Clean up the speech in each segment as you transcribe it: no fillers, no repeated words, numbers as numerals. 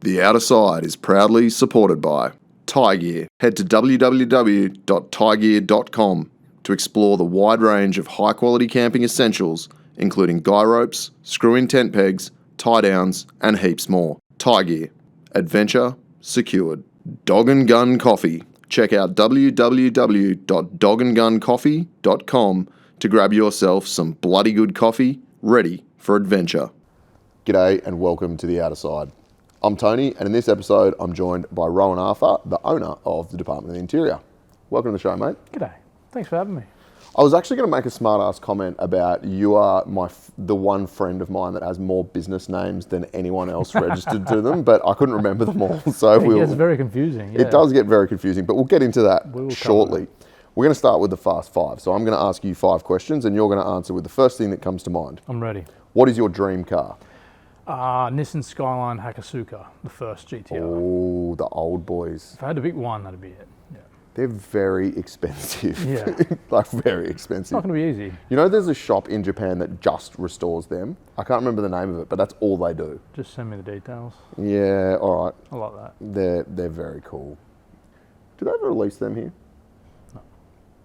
The Outer Side is proudly supported by Tie Gear. Head to www.tiegear.com to explore the wide range of high-quality camping essentials, including guy ropes, screw-in tent pegs, tie-downs, and heaps more. Tie Gear. Adventure secured. Dog and Gun Coffee. Check out www.dogandguncoffee.com to grab yourself some bloody good coffee ready for adventure. G'day and welcome to The Outer Side. I'm Tony, and in this episode I'm joined by Rohan Arthur, the owner of the Department of the Interior. Welcome to the show, mate. G'day. Thanks for having me. I was actually going to make a smart-ass comment about you are the one friend of mine that has more business names than anyone else registered to them, but I couldn't remember them all. So it gets very confusing. Yeah. It does get very confusing, but we'll get into that shortly. We're going to start with the fast five. So I'm going to ask you 5 questions, and you're going to answer with the first thing that comes to mind. I'm ready. What is your dream car? Nissan Skyline Hakasuka, the first GTR. Oh, the old boys. If I had to pick one, that'd be it. Yeah. They're very expensive. Yeah. Like very expensive. It's not going to be easy. You know, there's a shop in Japan that just restores them. I can't remember the name of it, but that's all they do. Just send me the details. Yeah, all right. I like that. They're very cool. Do they ever release them here?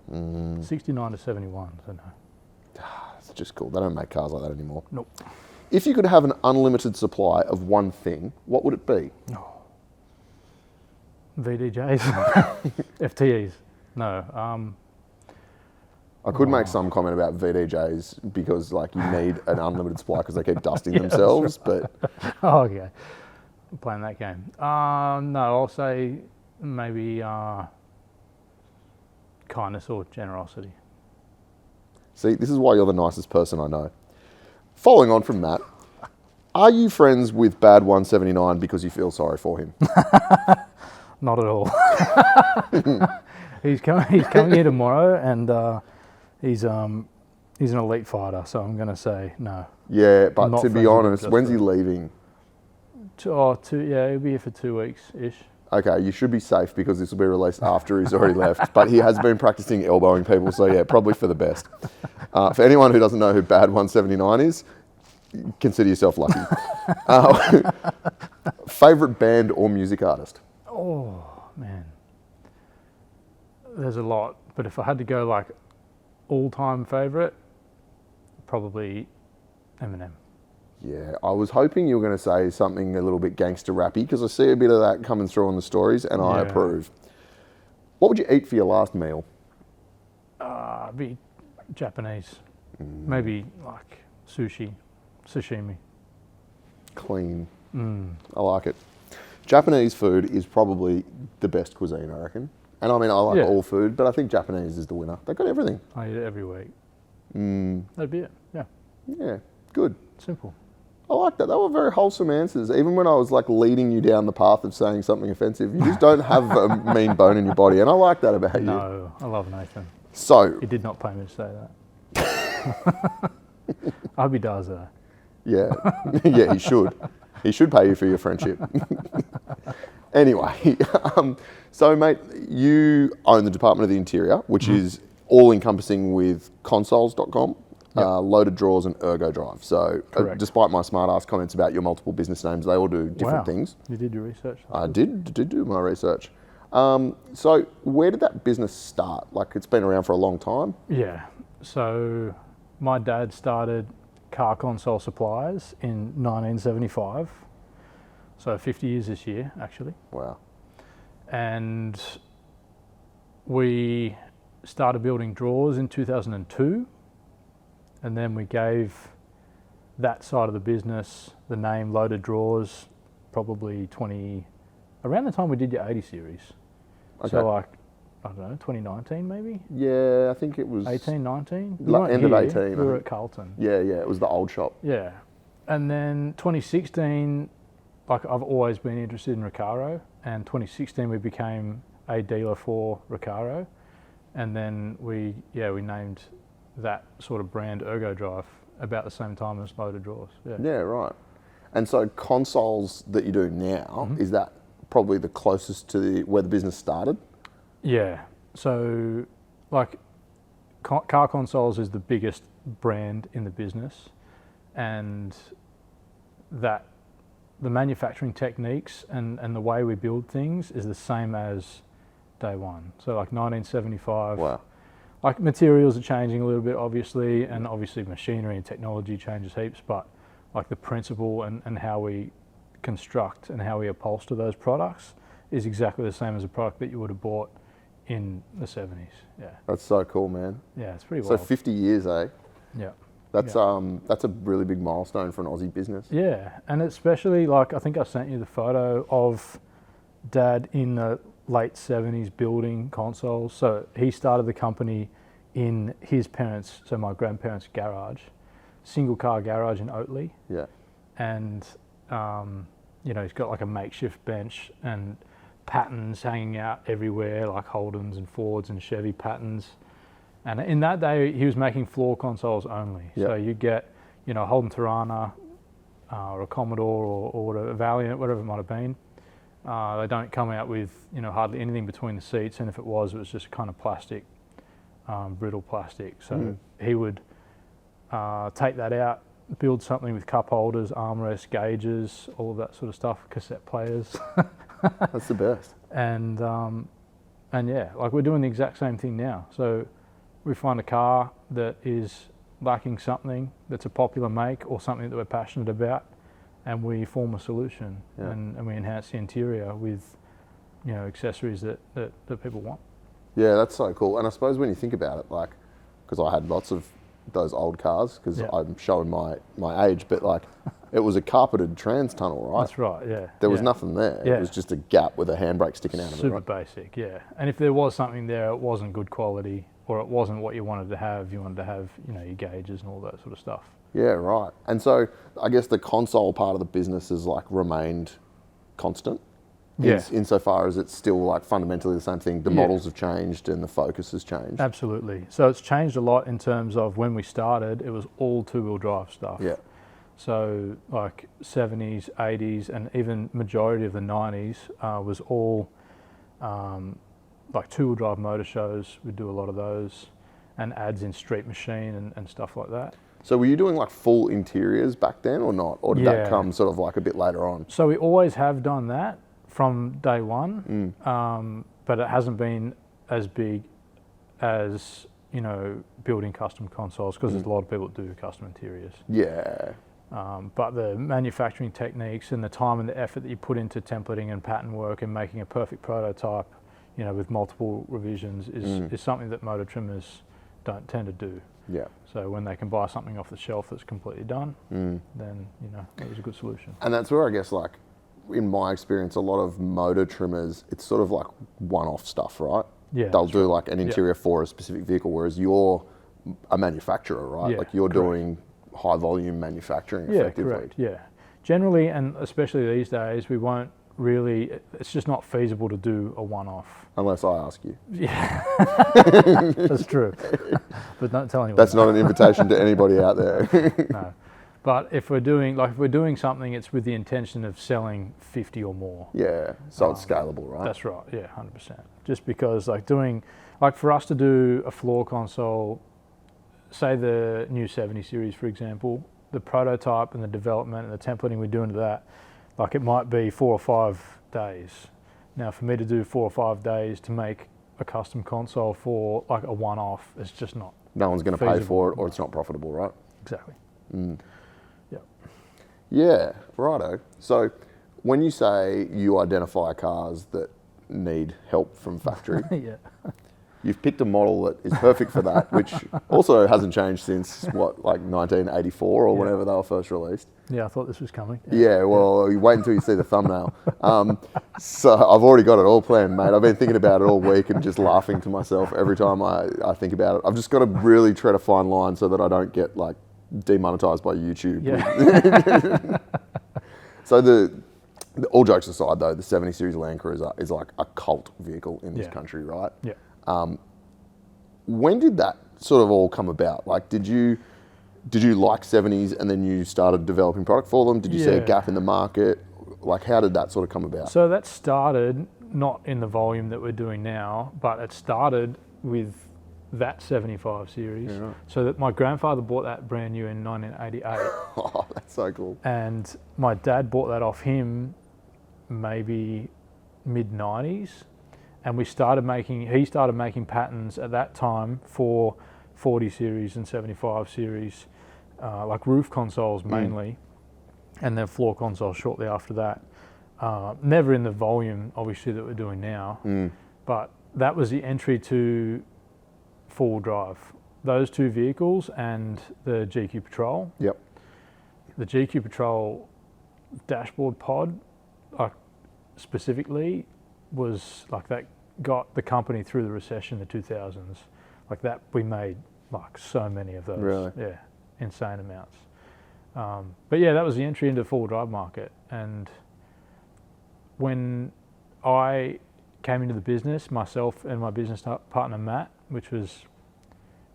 No. 69 to 71, so no. It's just cool. They don't make cars like that anymore. Nope. If you could have an unlimited supply of one thing, what would it be? Oh. VDJs. FTEs. No. I could make some comment about VDJs because, like, you need an unlimited supply because they keep dusting Yeah, themselves. right. But oh, okay. I'm playing that game. No, I'll say maybe kindness or generosity. See, this is why you're the nicest person I know. Following on from that, are you friends with Bad 179 because you feel sorry for him? Not at all. He's coming here tomorrow, and he's an elite fighter. So I'm going to say no. Yeah, but to be honest, when's he leaving? Yeah, he'll be here for 2 weeks ish. Okay, you should be safe because this will be released after he's already left. But he has been practicing elbowing people, so yeah, probably for the best. For anyone who doesn't know who Bad 179 is, consider yourself lucky. Favorite band or music artist? Oh, man. There's a lot, but if I had to go like all-time favorite, probably Eminem. Yeah, I was hoping you were going to say something a little bit gangster rappy because I see a bit of that coming through on the stories and I approve. What would you eat for your last meal? Be Japanese. Maybe like sashimi. Clean. I like it. Japanese food is probably the best cuisine, I reckon. And I mean, I like all food, but I think Japanese is the winner. They've got everything. I eat it every week. That'd be it. Yeah. Yeah, good. Simple. I like that. They were very wholesome answers. Even when I was like leading you down the path of saying something offensive, you just don't have a mean bone in your body. And I like that about you. No, I love Nathan. So. He did not pay me to say that. I hope he does though. Yeah. Yeah, he should. He should pay you for your friendship. Anyway, so mate, you own the Department of the Interior, which is all encompassing with consoles.com. Loaded Drawers and Ergo Drive. So despite my smart-ass comments about your multiple business names, they all do different things. You did your research? I did do my research. So where did that business start? Like, it's been around for a long time? Yeah. So my dad started Car Console Supplies in 1975. So 50 years this year, actually. Wow. And we started building drawers in 2002. And then we gave that side of the business the name Loaded Drawers probably around the time we did your 80 series. Okay. So like, I don't know, 2019 maybe? Yeah, I think it was... 18, 19? End of 18. We were at Carlton. Yeah, it was the old shop. Yeah. And then 2016, like I've always been interested in Recaro, and 2016 we became a dealer for Recaro. And then we named that sort of brand Ergo Drive about the same time as Loaded Drawers. Yeah, right. And so consoles that you do now, is that probably the closest to where the business started? Yeah. So like Car Consoles is the biggest brand in the business, and that the manufacturing techniques and the way we build things is the same as day one. So like 1975. Wow. Like materials are changing a little bit, obviously, and obviously machinery and technology changes heaps, but like the principle and how we construct and how we upholster those products is exactly the same as a product that you would have bought in the 70s. Yeah. That's so cool, man. Yeah, it's pretty So wild. 50 years, eh? Yeah. That's a really big milestone for an Aussie business. Yeah, and especially like I think I sent you the photo of Dad in the late 70s building consoles. So he started the company in his parents', so my grandparents' garage, single car garage in Oatley. Yeah. And he's got like a makeshift bench and patterns hanging out everywhere, like Holdens and Fords and Chevy patterns. And in that day, he was making floor consoles only. Yep. So you get, Holden Tirana or a Commodore or whatever, Valiant, whatever it might have been. They don't come out with, hardly anything between the seats. And if it was just kind of plastic, brittle plastic. So he would take that out, build something with cup holders, armrests, gauges, all of that sort of stuff, cassette players. That's the best. And yeah, like we're doing the exact same thing now. So we find a car that is lacking something that's a popular make or something that we're passionate about, and we form a solution and we enhance the interior with accessories that people want. Yeah, that's so cool. And I suppose when you think about it, like, because I had lots of those old cars, because I'm showing my age, but like it was a carpeted trans tunnel, right? That's right, yeah. There was nothing there. Yeah. It was just a gap with a handbrake sticking out of it, Super right? basic, yeah. And if there was something there, it wasn't good quality or it wasn't what you wanted to have. You wanted to have, your gauges and all that sort of stuff. Yeah, right. And so I guess the console part of the business has like remained constant. Insofar as it's still like fundamentally the same thing. The models have changed and the focus has changed. Absolutely. So it's changed a lot in terms of when we started, it was all two-wheel drive stuff. Yeah. So like 70s, 80s, and even majority of the 90s was all like two-wheel drive motor shows. We'd do a lot of those and ads in Street Machine and stuff like that. So were you doing like full interiors back then or not? Or did that come sort of like a bit later on? So we always have done that from day one, but it hasn't been as big as, building custom consoles, because there's a lot of people that do custom interiors. Yeah. But the manufacturing techniques and the time and the effort that you put into templating and pattern work and making a perfect prototype, with multiple revisions is something that motor trimmers don't tend to do. Yeah. So when they can buy something off the shelf that's completely done, then, it was a good solution. And that's where I guess like, in my experience, a lot of motor trimmers, it's sort of like one-off stuff, right? Yeah. They'll do like an interior for a specific vehicle, whereas you're a manufacturer, right? Yeah, like you're correct. doing high volume manufacturing effectively. Yeah, correct, yeah. Generally, and especially these days, we won't really, it's just not feasible to do a one-off. Unless I ask you. Yeah, that's true. But don't tell anyone. That's not an invitation to anybody out there. No. But if we're doing something, it's with the intention of selling 50 or more. Yeah, so it's scalable, right? That's right, yeah, 100%. Just because for us to do a floor console, say the new 70 series, for example, the prototype and the development and the templating we do into that, like it might be 4 or 5 days. Now for me to do 4 or 5 days to make a custom console for like a one-off, it's just not No one's going to pay feasible. for it, or it's not profitable, right? Exactly. Yeah, righto. So when you say you identify cars that need help from factory, Yeah. you've picked a model that is perfect for that, which also hasn't changed since, like 1984 or whenever they were first released. Yeah, I thought this was coming. Yeah, well, you wait until you see the thumbnail. So I've already got it all planned, mate. I've been thinking about it all week and just laughing to myself every time I think about it. I've just got to really tread a fine line so that I don't get like demonetized by YouTube. Yeah. So all jokes aside though, the 70 Series Land Cruiser is like a cult vehicle in this country, right? Yeah. When did that sort of all come about? Like, did you like 70s and then you started developing product for them? Did you see a gap in the market? Like, how did that sort of come about? So that started not in the volume that we're doing now, but it started with that 75 series. Yeah, right. So that my grandfather bought that brand new in 1988. Oh, that's so cool. And my dad bought that off him maybe mid-90s. And he started making patterns at that time for 40 series and 75 series, like roof consoles mainly, and then floor consoles shortly after that. Never in the volume, obviously, that we're doing now, but that was the entry to four-wheel drive. Those two vehicles and the GQ Patrol. Yep. The GQ Patrol dashboard pod, like specifically, was like that got the company through the recession in the 2000s. Like that, we made like so many of those. Really? Yeah, insane amounts. But yeah, that was the entry into the four-wheel drive market. And when I came into the business, myself and my business partner Matt, which was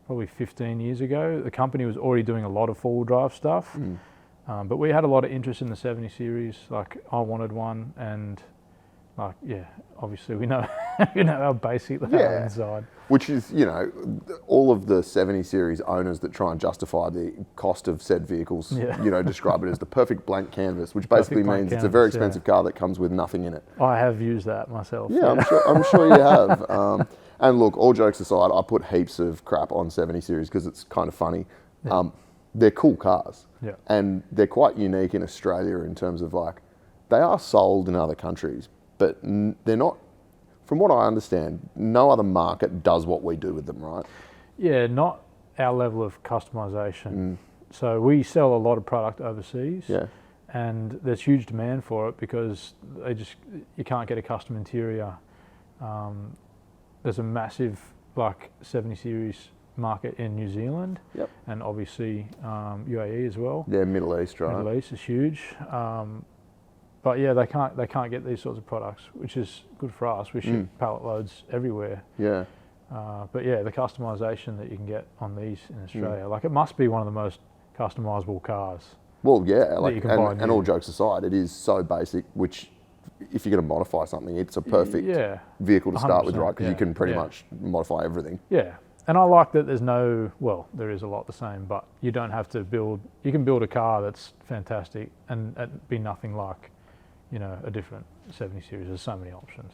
probably 15 years ago, the company was already doing a lot of four-wheel drive stuff. But we had a lot of interest in the 70 series. Like I wanted one, and like, yeah, obviously we know how basic they are inside. Which is, you know, all of the 70 series owners that try and justify the cost of said vehicles, you know, describe it as the perfect blank canvas, which basically means it's a very expensive car that comes with nothing in it. I have used that myself. Yeah, I'm sure you have. And look, all jokes aside, I put heaps of crap on 70 series because it's kind of funny. Yeah. They're cool cars. Yeah. And they're quite unique in Australia in terms of like, they are sold in other countries, but they're not, from what I understand, no other market does what we do with them, right? Yeah, not our level of customization. So we sell a lot of product overseas, and there's huge demand for it because you can't get a custom interior. There's a massive like 70 series market in New Zealand, and obviously UAE as well. Yeah, Middle East, right? Middle East is huge. But yeah, they can't get these sorts of products, which is good for us. We ship pallet loads everywhere. Yeah. But yeah, the customization that you can get on these in Australia, like it must be one of the most customizable cars. Well, yeah, like, you can buy and all jokes aside, it is so basic, which if you're going to modify something, it's a perfect vehicle to start with, right? Because you can pretty much modify everything. Yeah. And I like that there is a lot the same, but you don't have to you can build a car that's fantastic and be nothing like, you know, a different 70 series. There's so many options.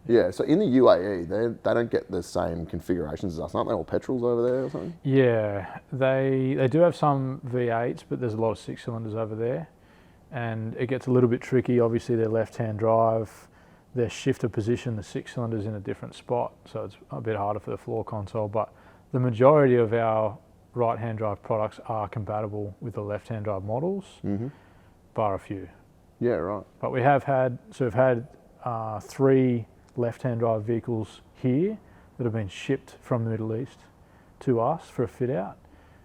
Yeah, so in the UAE, they don't get the same configurations as us, aren't they? All petrols over there or something? Yeah, they do have some V8s, but there's a lot of 6 cylinders over there. And it gets a little bit tricky. Obviously, they're left-hand drive. Their shifter position, the 6 cylinders in a different spot, so it's a bit harder for the floor console. But the majority of our right-hand drive products are compatible with the left-hand drive models, bar a few. Yeah, right. But we've had 3 left-hand drive vehicles here that have been shipped from the Middle East to us for a fit out,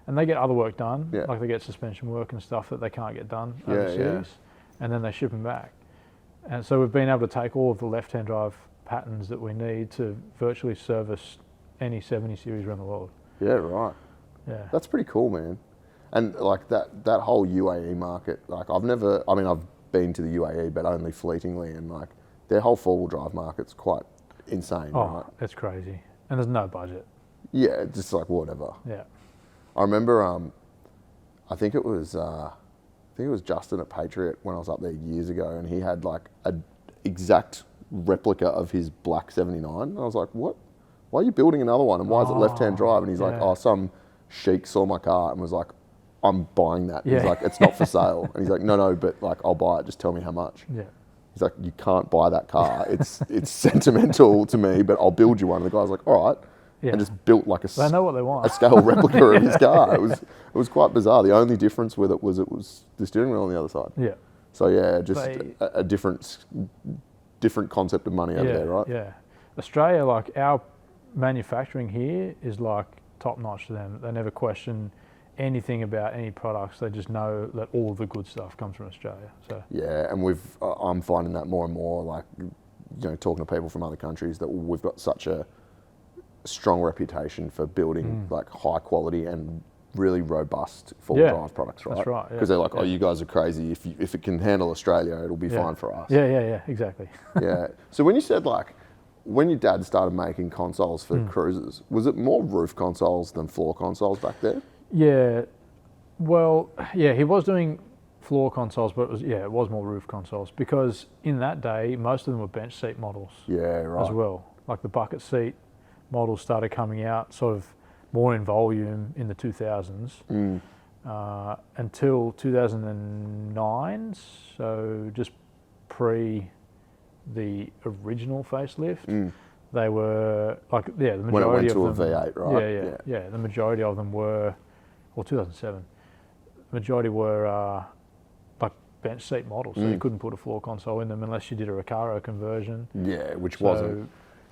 and they get other work done, like they get suspension work and stuff that they can't get done overseas, and then they ship them back. And so we've been able to take all of the left-hand drive patterns that we need to virtually service any 70 series around the world. Yeah, right. Yeah. That's pretty cool, man. And like that whole UAE market, like I've been to the UAE, but only fleetingly, and like their whole four-wheel drive market's quite insane, right? It's crazy. And there's no budget. Yeah, just like whatever. Yeah. I remember, I think it was Justin at Patriot when I was up there years ago, and he had like an exact replica of his black 79. And I was like, what? Why are you building another one? And why is it left-hand drive? And he's like, some sheik saw my car and was like, I'm buying that. He's like, it's not for sale. And he's like, no, but like, I'll buy it. Just tell me how much. Yeah. He's like, you can't buy that car. It's sentimental to me, but I'll build you one. And the guy's like, all right. Yeah. And just built like they know what they want. A scale replica of his car. It was quite bizarre. The only difference with it was the steering wheel on the other side. Yeah. So yeah, just a different concept of money over there, right? Yeah. Australia, like our manufacturing here is like top notch to them. They never question anything about any products. They just know that all of the good stuff comes from Australia. So yeah, and I'm finding that more and more. Like, you know, talking to people from other countries, that we've got such a strong reputation for building like high quality and really robust four-wheel drive products, right? That's right. Because they're like, oh, you guys are crazy. If it can handle Australia, it'll be fine for us. Yeah, exactly. Yeah. So when you said like, when your dad started making consoles for cruisers, was it more roof consoles than floor consoles back there? Yeah, well, yeah, he was doing floor consoles, but it was more roof consoles, because in that day, most of them were bench seat models. Yeah, right. As well. Like the bucket seat models started coming out sort of more in volume in the 2000s until 2009, so just pre the original facelift. They were like, the majority when it went to of them, a V8, right? Yeah, the majority of them were, or 2007, the majority were like bench seat models, so you couldn't put a floor console in them unless you did a Recaro conversion. Yeah, which wasn't.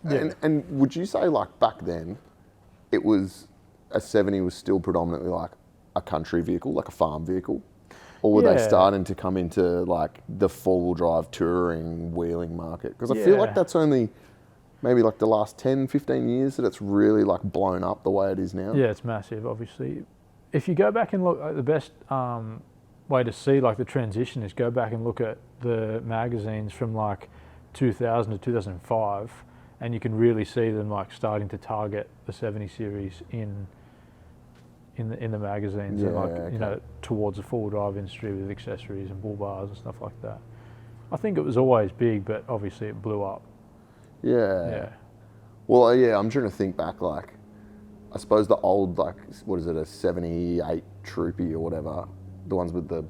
Yeah. And would you say, like, back then, it was, a 70 was still predominantly like a country vehicle, like a farm vehicle? Or were they starting to come into like the four-wheel drive touring, wheeling market? Because I feel like that's only maybe like the last 10, 15 years that it's really like blown up the way it is now. Yeah, it's massive, obviously. If you go back and look, the best way to see like the transition is go back and look at the magazines from like 2000 to 2005, and you can really see them like starting to target the 70 series in the magazines, and like you know, towards the four-wheel drive industry with accessories and bull bars and stuff like that. I think it was always big, but obviously it blew up. Yeah. Well, yeah, I'm trying to think back, like, I suppose the old, like, what is it, a 78 Troopy or whatever, the ones with the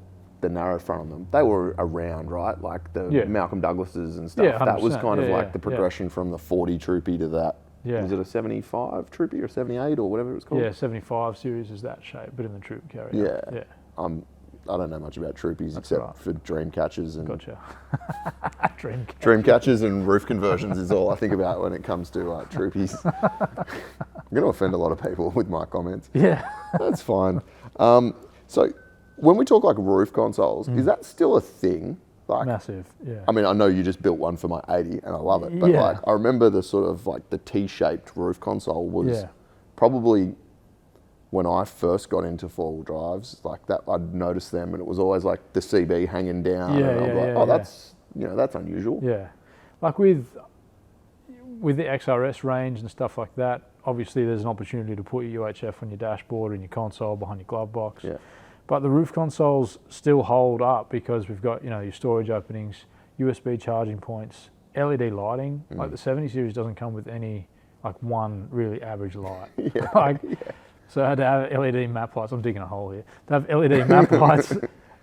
narrow front on them, they were around, right? Like the Malcolm Douglases and stuff. Yeah, that was kind of like the progression from the 40 Troopy to that. Yeah. Was it a 75 Troopy or 78 or whatever it was called? Yeah, 75 series is that shape, but in the troop carrier. Yeah. I don't know much about Troopies except for dream catchers and dream catchers and roof conversions is all I think about when it comes to Troopies. I'm going to offend a lot of people with my comments. Yeah, that's fine. So when we talk like roof consoles, is that still a thing? Like, massive, yeah. I mean, I know you just built one for my 80 and I love it, but like I remember the sort of like the T-shaped roof console was probably when I first got into four-wheel drives, like that, I'd notice them and it was always like the CB hanging down. That's, you know, that's unusual. Yeah. Like with the XRS range and stuff like that, obviously there's an opportunity to put your UHF on your dashboard and your console behind your glove box. Yeah. But the roof consoles still hold up because we've got, you know, your storage openings, USB charging points, LED lighting. Like the 70 series doesn't come with any, like one really average light. So I had to have LED map lights. I'm digging a hole here. To have LED map lights,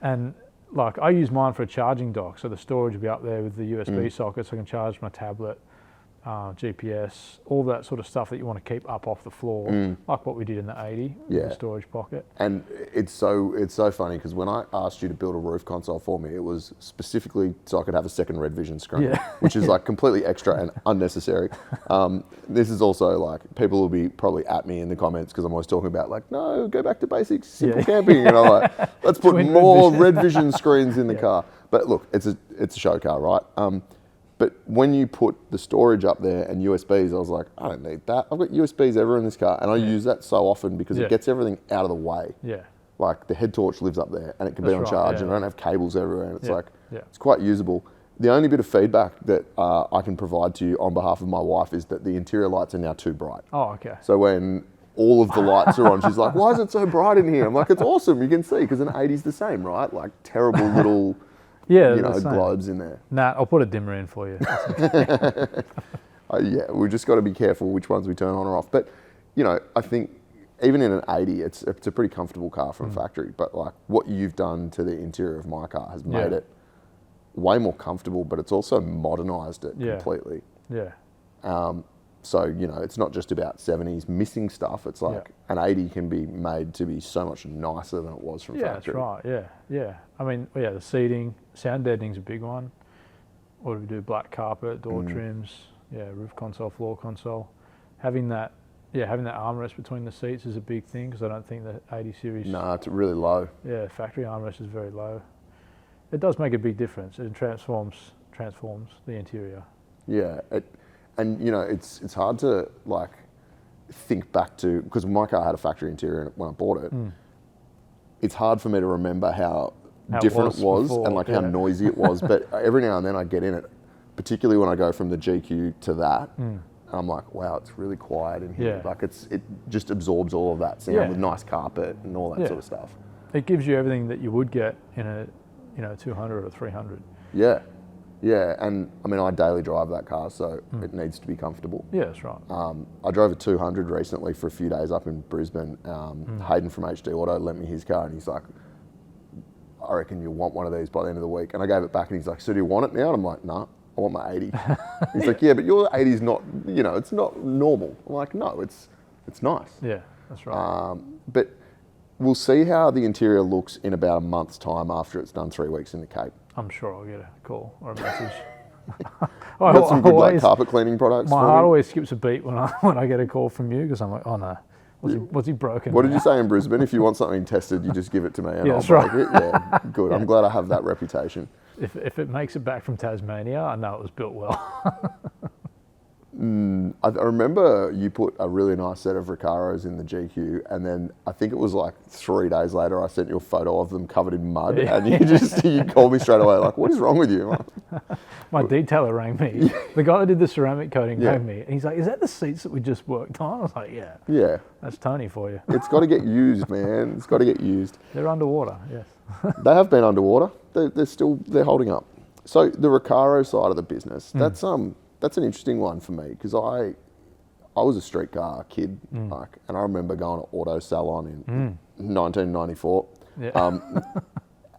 and like I use mine for a charging dock, so the storage will be up there with the USB socket, so I can charge my tablet, GPS, all that sort of stuff that you want to keep up off the floor, like what we did in the 80 with the storage pocket. And it's so funny because when I asked you to build a roof console for me, it was specifically so I could have a second Red Vision screen, which is like completely extra and unnecessary. This is also like, people will be probably at me in the comments because I'm always talking about like, no, go back to basics, simple camping, and I'm like, let's put more Red Vision screens in the car. But look, it's a show car, right? But when you put the storage up there and USBs, I was like, I don't need that. I've got USBs everywhere in this car, and I use that so often because it gets everything out of the way. Yeah. Like the head torch lives up there, and it can be on charge, and I don't have cables everywhere, and it's like, it's quite usable. The only bit of feedback that I can provide to you on behalf of my wife is that the interior lights are now too bright. Oh, okay. So when all of the lights are on, she's like, why is it so bright in here? I'm like, it's awesome, you can see, because an 80's the same, right? Like terrible little... globes in there. Nah, I'll put a dimmer in for you. We've just got to be careful which ones we turn on or off. But, you know, I think even in an 80, it's a pretty comfortable car from factory. But like what you've done to the interior of my car has made it way more comfortable, but it's also modernised it completely. Yeah. So, you know, it's not just about 70s missing stuff. It's like an 80 can be made to be so much nicer than it was from factory. That's right. Yeah. I mean, the seating, sound deadening's a big one. What do we do? Black carpet, door trims, roof console, floor console. Having that armrest between the seats is a big thing because I don't think the 80 series... No, it's really low. Yeah, factory armrest is very low. It does make a big difference. It transforms the interior. Yeah. And, you know, it's hard to, like, think back to... Because my car had a factory interior when I bought it. It's hard for me to remember how different it was before, and, like, how noisy it was. But every now and then I get in it, particularly when I go from the GQ to that, and I'm like, wow, it's really quiet in here. Yeah. Like it just absorbs all of that sound with nice carpet and all that sort of stuff. It gives you everything that you would get in a 200 or 300. Yeah. Yeah, and I mean, I daily drive that car, so it needs to be comfortable. Yeah, that's right. I drove a 200 recently for a few days up in Brisbane. Hayden from HD Auto lent me his car, and he's like, I reckon you'll want one of these by the end of the week. And I gave it back, and he's like, so do you want it now? And I'm like, nah, I want my 80. He's like, yeah, but your 80's not, it's not normal. I'm like, no, it's nice. Yeah, that's right. But we'll see how the interior looks in about a month's time after it's done 3 weeks in the Cape. I'm sure I'll get a call or a message. Got some good carpet cleaning products. My heart always skips a beat when I get a call from you, because I'm like, oh no, what's he broken? What did you say in Brisbane? If you want something tested, you just give it to me and I'll that's break right. it. Yeah, good. I'm glad I have that reputation. If it makes it back from Tasmania, I know it was built well. I remember you put a really nice set of Recaros in the GQ, and then I think it was like 3 days later I sent you a photo of them covered in mud, and you called me straight away like, what is wrong with you? My detailer rang me. The guy that did the ceramic coating rang me, and he's like, is that the seats that we just worked on? I was like, yeah. Yeah. That's Tony for you. It's got to get used, man. It's got to get used. They're underwater, yes. They have been underwater. They're holding up. So the Recaro side of the business, that's an interesting one for me, because I was a streetcar kid, and I remember going to Auto Salon in 1994. Yeah.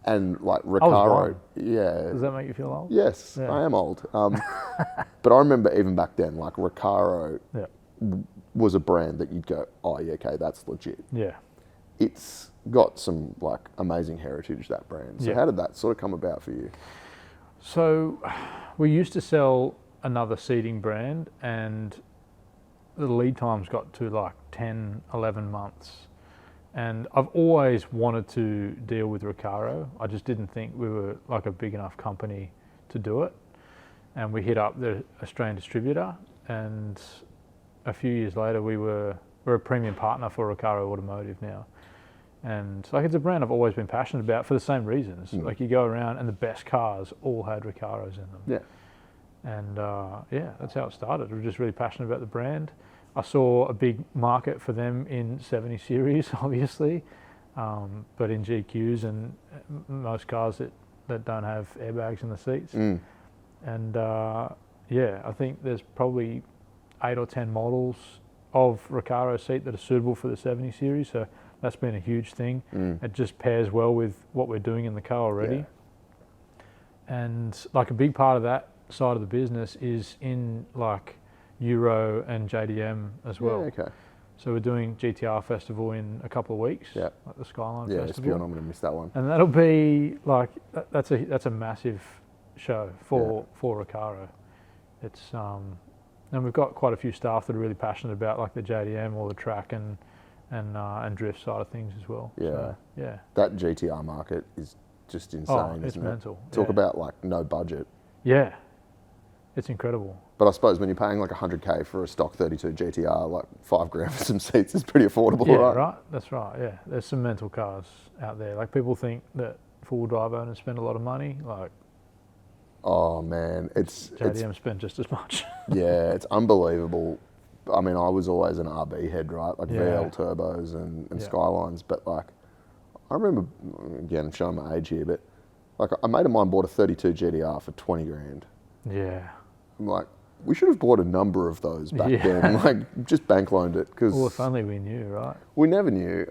And like Recaro, Does that make you feel old? Yes, I am old. But I remember even back then, like Recaro was a brand that you'd go, oh yeah, okay, that's legit. Yeah. It's got some like amazing heritage, that brand. So how did that sort of come about for you? So we used to sell another seating brand, and the lead times got to like 10, 11 months. And I've always wanted to deal with Recaro. I just didn't think we were like a big enough company to do it. And we hit up the Australian distributor, and a few years later we're a premium partner for Recaro Automotive now. And like, it's a brand I've always been passionate about for the same reasons. Like, you go around and the best cars all had Recaros in them. Yeah. And that's how it started. We were just really passionate about the brand. I saw a big market for them in 70 series, obviously, but in GQs and most cars that don't have airbags in the seats. And I think there's probably 8 or 10 models of Recaro seat that are suitable for the 70 series. So that's been a huge thing. It just pairs well with what we're doing in the car already. And like, a big part of that side of the business is in like Euro and JDM as well. Okay. So we're doing GTR Festival in a couple of weeks. Yeah. Like the Skyline Festival. Yeah, SPN, I'm going to miss that one. And that'll be like, that's a massive show for Recaro. It's and we've got quite a few staff that are really passionate about like the JDM or the track and drift side of things as well. Yeah. So, yeah. That GTR market is just insane, it's mental. Talk about like no budget. Yeah. It's incredible. But I suppose when you're paying like 100K for a stock 32 GTR, like $5,000 for some seats is pretty affordable, right? Yeah, right. That's right. Yeah, there's some mental cars out there. Like, people think that four-wheel drive owners spend a lot of money. Like, oh man, JDM spend just as much. Yeah, it's unbelievable. I mean, I was always an RB head, right? Like VL turbos and Skylines. But like, I remember, again, I'm showing my age here, but like, a mate of mine bought a 32 GTR for $20,000. Yeah. I'm like, we should have bought a number of those back then. Like, just bank loaned it. Well, if only we knew, right? We never knew.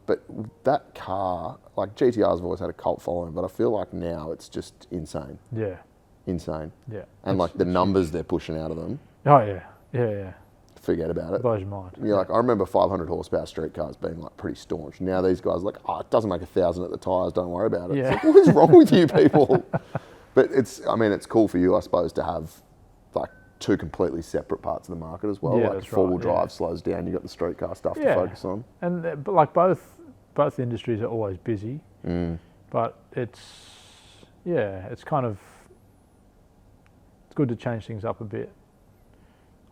But that car, like, GTRs have always had a cult following, but I feel like now it's just insane. Yeah. Insane. Yeah. And like the numbers they're pushing out of them. Oh yeah. Yeah, yeah. Forget about it. Blows your mind. Yeah, like, I remember 500 horsepower street cars being like pretty staunch. Now these guys are like, oh, it doesn't make 1,000 at the tyres, don't worry about it. Yeah. It's like, what is wrong with you people? But it's cool for you, I suppose, to have like two completely separate parts of the market as well. Yeah, like four-wheel drive slows down, you've got the street car stuff to focus on. And but like both industries are always busy, but it's kind of, it's good to change things up a bit.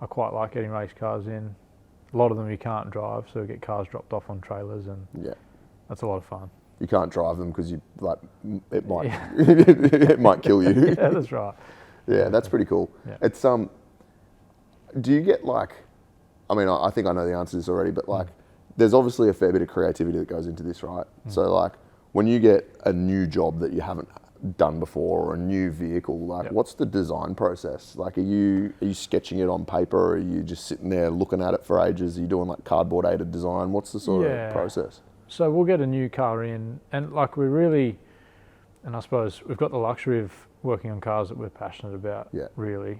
I quite like getting race cars in. A lot of them you can't drive, so we get cars dropped off on trailers, and that's a lot of fun. You can't drive them because it might it might kill you. Yeah, that's right. Yeah, that's pretty cool. Yeah. It's do you get like, I mean, I think I know the answer to this already, but like, there's obviously a fair bit of creativity that goes into this, right? So like, when you get a new job that you haven't done before or a new vehicle, like what's the design process? Like, are you sketching it on paper, or are you just sitting there looking at it for ages? Are you doing like cardboard aided design? What's the sort of process? So we'll get a new car in, and like and I suppose we've got the luxury of working on cars that we're passionate about, really.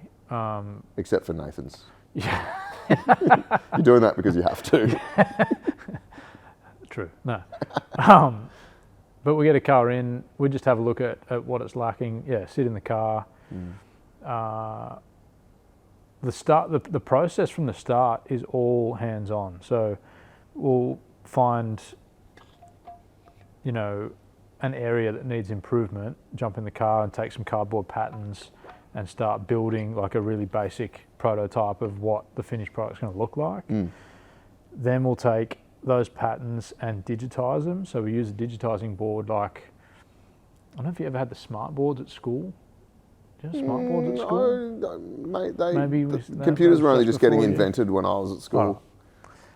Except for Nathan's. Yeah. You're doing that because you have to. True, no. But we get a car in, we just have a look at what it's lacking. Yeah, sit in the car. The process from the start is all hands-on. So we'll find, an area that needs improvement, jump in the car and take some cardboard patterns and start building like a really basic prototype of what the finished product's going to look like. Then we'll take those patterns and digitize them. So we use a digitizing board like, I don't know if you ever had the smart boards at school. Do you have smart boards at school? No, mate, computers were only just getting invented when I was at school.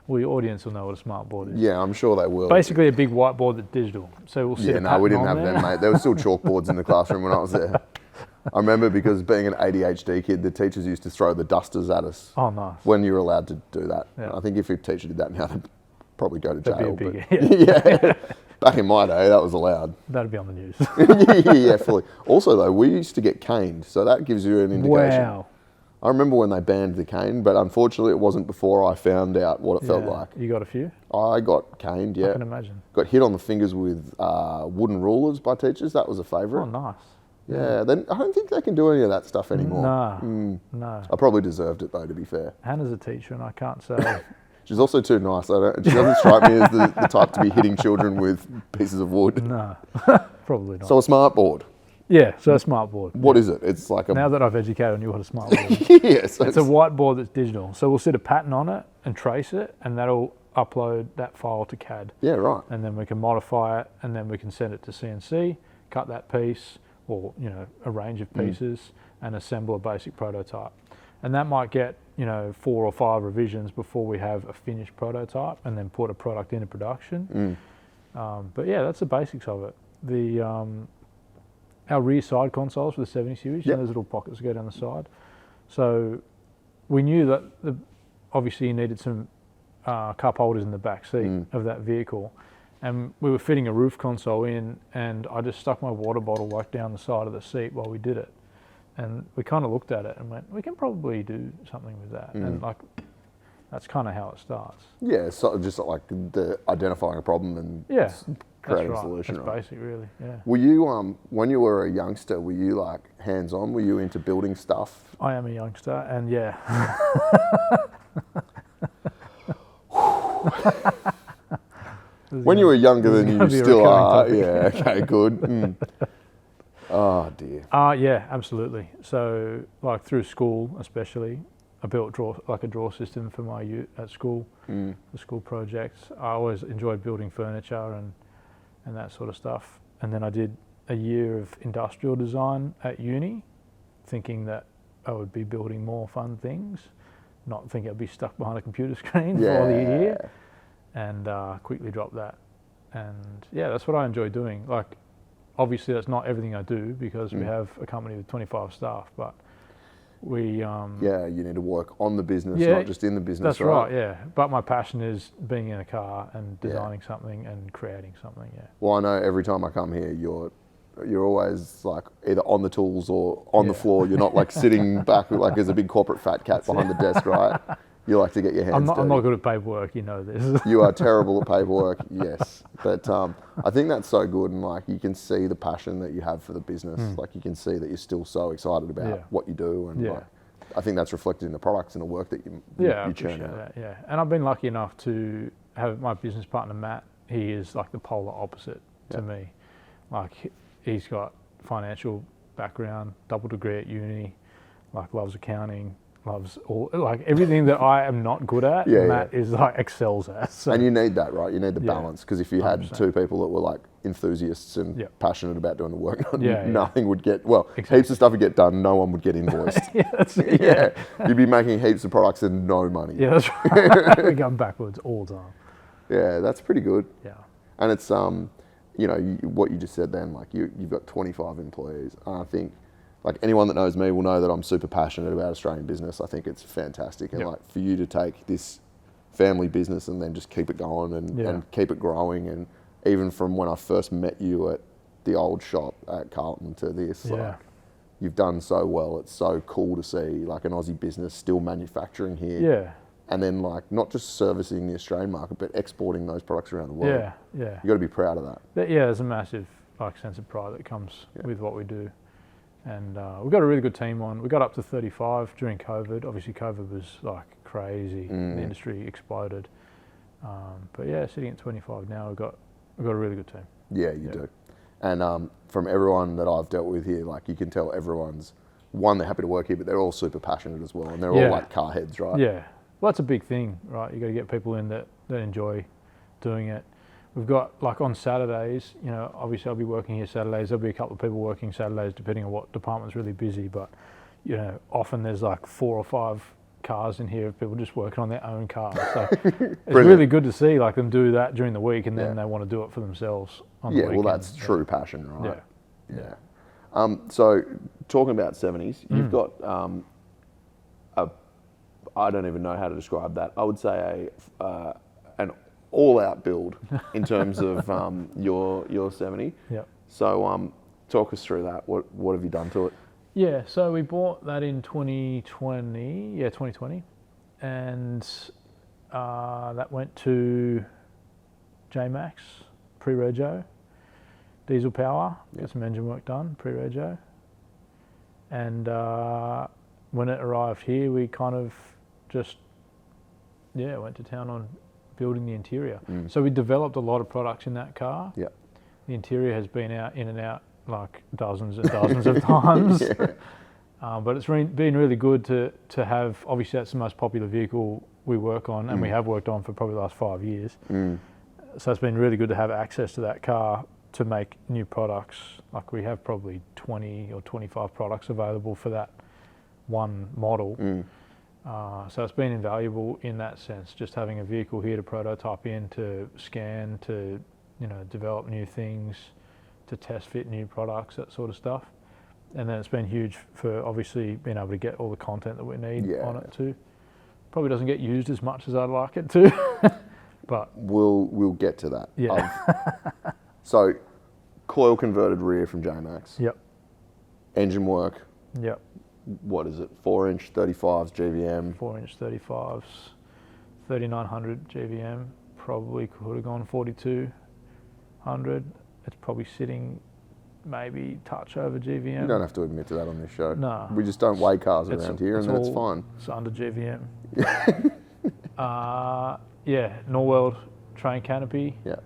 Well, your audience will know what a smart board is. Yeah, I'm sure they will. Basically a big whiteboard that's digital. So we'll sit we didn't have them, mate. There were still chalkboards in the classroom when I was there. I remember because being an ADHD kid, the teachers used to throw the dusters at us. Oh, nice. When you were allowed to do that. Yeah. I think if your teacher did that now, they'd probably go to jail. Yeah. Back in my day, that was allowed. That'd be on the news. Yeah, fully. Also, though, we used to get caned, so that gives you an indication. Wow. I remember when they banned the cane, but unfortunately it wasn't before I found out what it felt like. You got a few? I got caned, yeah. I can imagine. Got hit on the fingers with wooden rulers by teachers. That was a favourite. Oh, nice. Yeah, then I don't think they can do any of that stuff anymore. No. I probably deserved it, though, to be fair. Hannah's a teacher, and I can't say. She's also too nice. She doesn't strike me as the type to be hitting children with pieces of wood. No, probably not. So a smart board. Yeah, so a smart board. What is it? It's like a... Now that I've educated you what a smart board is. Yes. It's a whiteboard that's digital. So we'll set a pattern on it and trace it, and that'll upload that file to CAD. Yeah, right. And then we can modify it, and then we can send it to CNC, cut that piece, or a range of pieces, and assemble a basic prototype. And that might get 4 or 5 revisions before we have a finished prototype, and then put a product into production. But yeah, that's the basics of it. Our rear side consoles for the 70 series, those little pockets that go down the side. So we knew that obviously you needed some cup holders in the back seat of that vehicle. And we were fitting a roof console in, and I just stuck my water bottle like down the side of the seat while we did it. And we kind of looked at it and went, we can probably do something with that. And like, that's kind of how it starts. Yeah, so just like identifying a problem and creating a solution. That's basic, really. Yeah. Were you when you were a youngster? Were you like hands-on? Were you into building stuff? I am a youngster, and yeah. When you were younger than you still are. Yeah. Okay. Good. Oh dear. Yeah, absolutely. So, like through school, especially, I built a drawer system for my youth at school, for school projects. I always enjoyed building furniture and that sort of stuff. And then I did a year of industrial design at uni, thinking that I would be building more fun things, not thinking I'd be stuck behind a computer screen for all the year, and quickly dropped that. And yeah, that's what I enjoy doing. Like, obviously that's not everything I do because we have a company with 25 staff, but we... you need to work on the business, not just in the business. That's right, yeah. But my passion is being in a car and designing something and creating something, Well, I know every time I come here, you're always like either on the tools or on the floor. You're not like sitting back like there's a big corporate fat cat behind the desk, right? You like to get your hands dirty. I'm not good at paperwork, you know this. You are terrible at paperwork, yes. But I think that's so good, and like you can see the passion that you have for the business. Like you can see that you're still so excited about what you do, and like, I think that's reflected in the products and the work that you churn out. That, and I've been lucky enough to have my business partner Matt. He is like the polar opposite to me. Like he's got financial background, double degree at uni, like loves accounting. loves all, like everything that I am not good at, Matt is like excels at. So. And you need that, right? You need the balance, because if you had 100%. Two people that were like enthusiasts and passionate about doing the work, nothing would get, heaps of stuff would get done, no one would get invoiced. That's it. You'd be making heaps of products and no money. Yeah, that's right. We're going backwards all the time. Yeah, that's pretty good. Yeah. And it's, you know, what you just said then, like you've got 25 employees. And I think, like anyone that knows me will know that I'm super passionate about Australian business. I think it's fantastic. And like for you to take this family business and then just keep it going and keep it growing. And even from when I first met you at the old shop at Carlton to this, like you've done so well. It's so cool to see like an Aussie business still manufacturing here. Yeah. And then like not just servicing the Australian market, but exporting those products around the world. Yeah. You got to be proud of that. Yeah, there's a massive like sense of pride that comes with what we do. And we've got a really good team on. We got up to 35 during COVID. Obviously, COVID was like crazy. The industry exploded. But yeah, sitting at 25 now, we've got a really good team. Yeah, you do. And from everyone that I've dealt with here, like you can tell everyone's, one, they're happy to work here, but they're all super passionate as well. And they're all like car heads, right? Yeah. Well, that's a big thing, right? You got to get people in that enjoy doing it. We've got, like on Saturdays, you know, obviously I'll be working here Saturdays. There'll be a couple of people working Saturdays depending on what department's really busy. But, you know, often there's like 4 or 5 cars in here of people just working on their own cars. So it's really good to see like them do that during the week and then they want to do it for themselves on the weekend. Well, that's true passion, right? Yeah. So talking about 70s, you've got I don't even know how to describe that. I would say an all-out build in terms of your 70. Yep. So talk us through that. What have you done to it? Yeah, so we bought that in 2020. Yeah, 2020, and that went to J-Max pre-rego, diesel power. Got some engine work done pre-rego, and when it arrived here, we kind of just went to town on building the interior. So we developed a lot of products in that car. Yeah. The interior has been out in and out like dozens and dozens of times. But it's been really good to have, obviously that's the most popular vehicle we work on and we have worked on for probably the last 5 years. So it's been really good to have access to that car to make new products. Like we have probably 20 or 25 products available for that one model. So it's been invaluable in that sense, just having a vehicle here to prototype in, to scan, to develop new things, to test fit new products, that sort of stuff. And then it's been huge for obviously being able to get all the content that we need on it too. Probably doesn't get used as much as I'd like it to, but we'll get to that. Yeah. So coil converted rear from J-Max. Yep. Engine work. Yep. What is it? 4-inch 35s GVM. 4-inch 35s, 3900 GVM. Probably could have gone 4200. It's probably sitting maybe touch over GVM. You don't have to admit to that on this show. No. We just don't weigh cars around here, and that's fine. It's under GVM. Norworld train canopy. Yeah.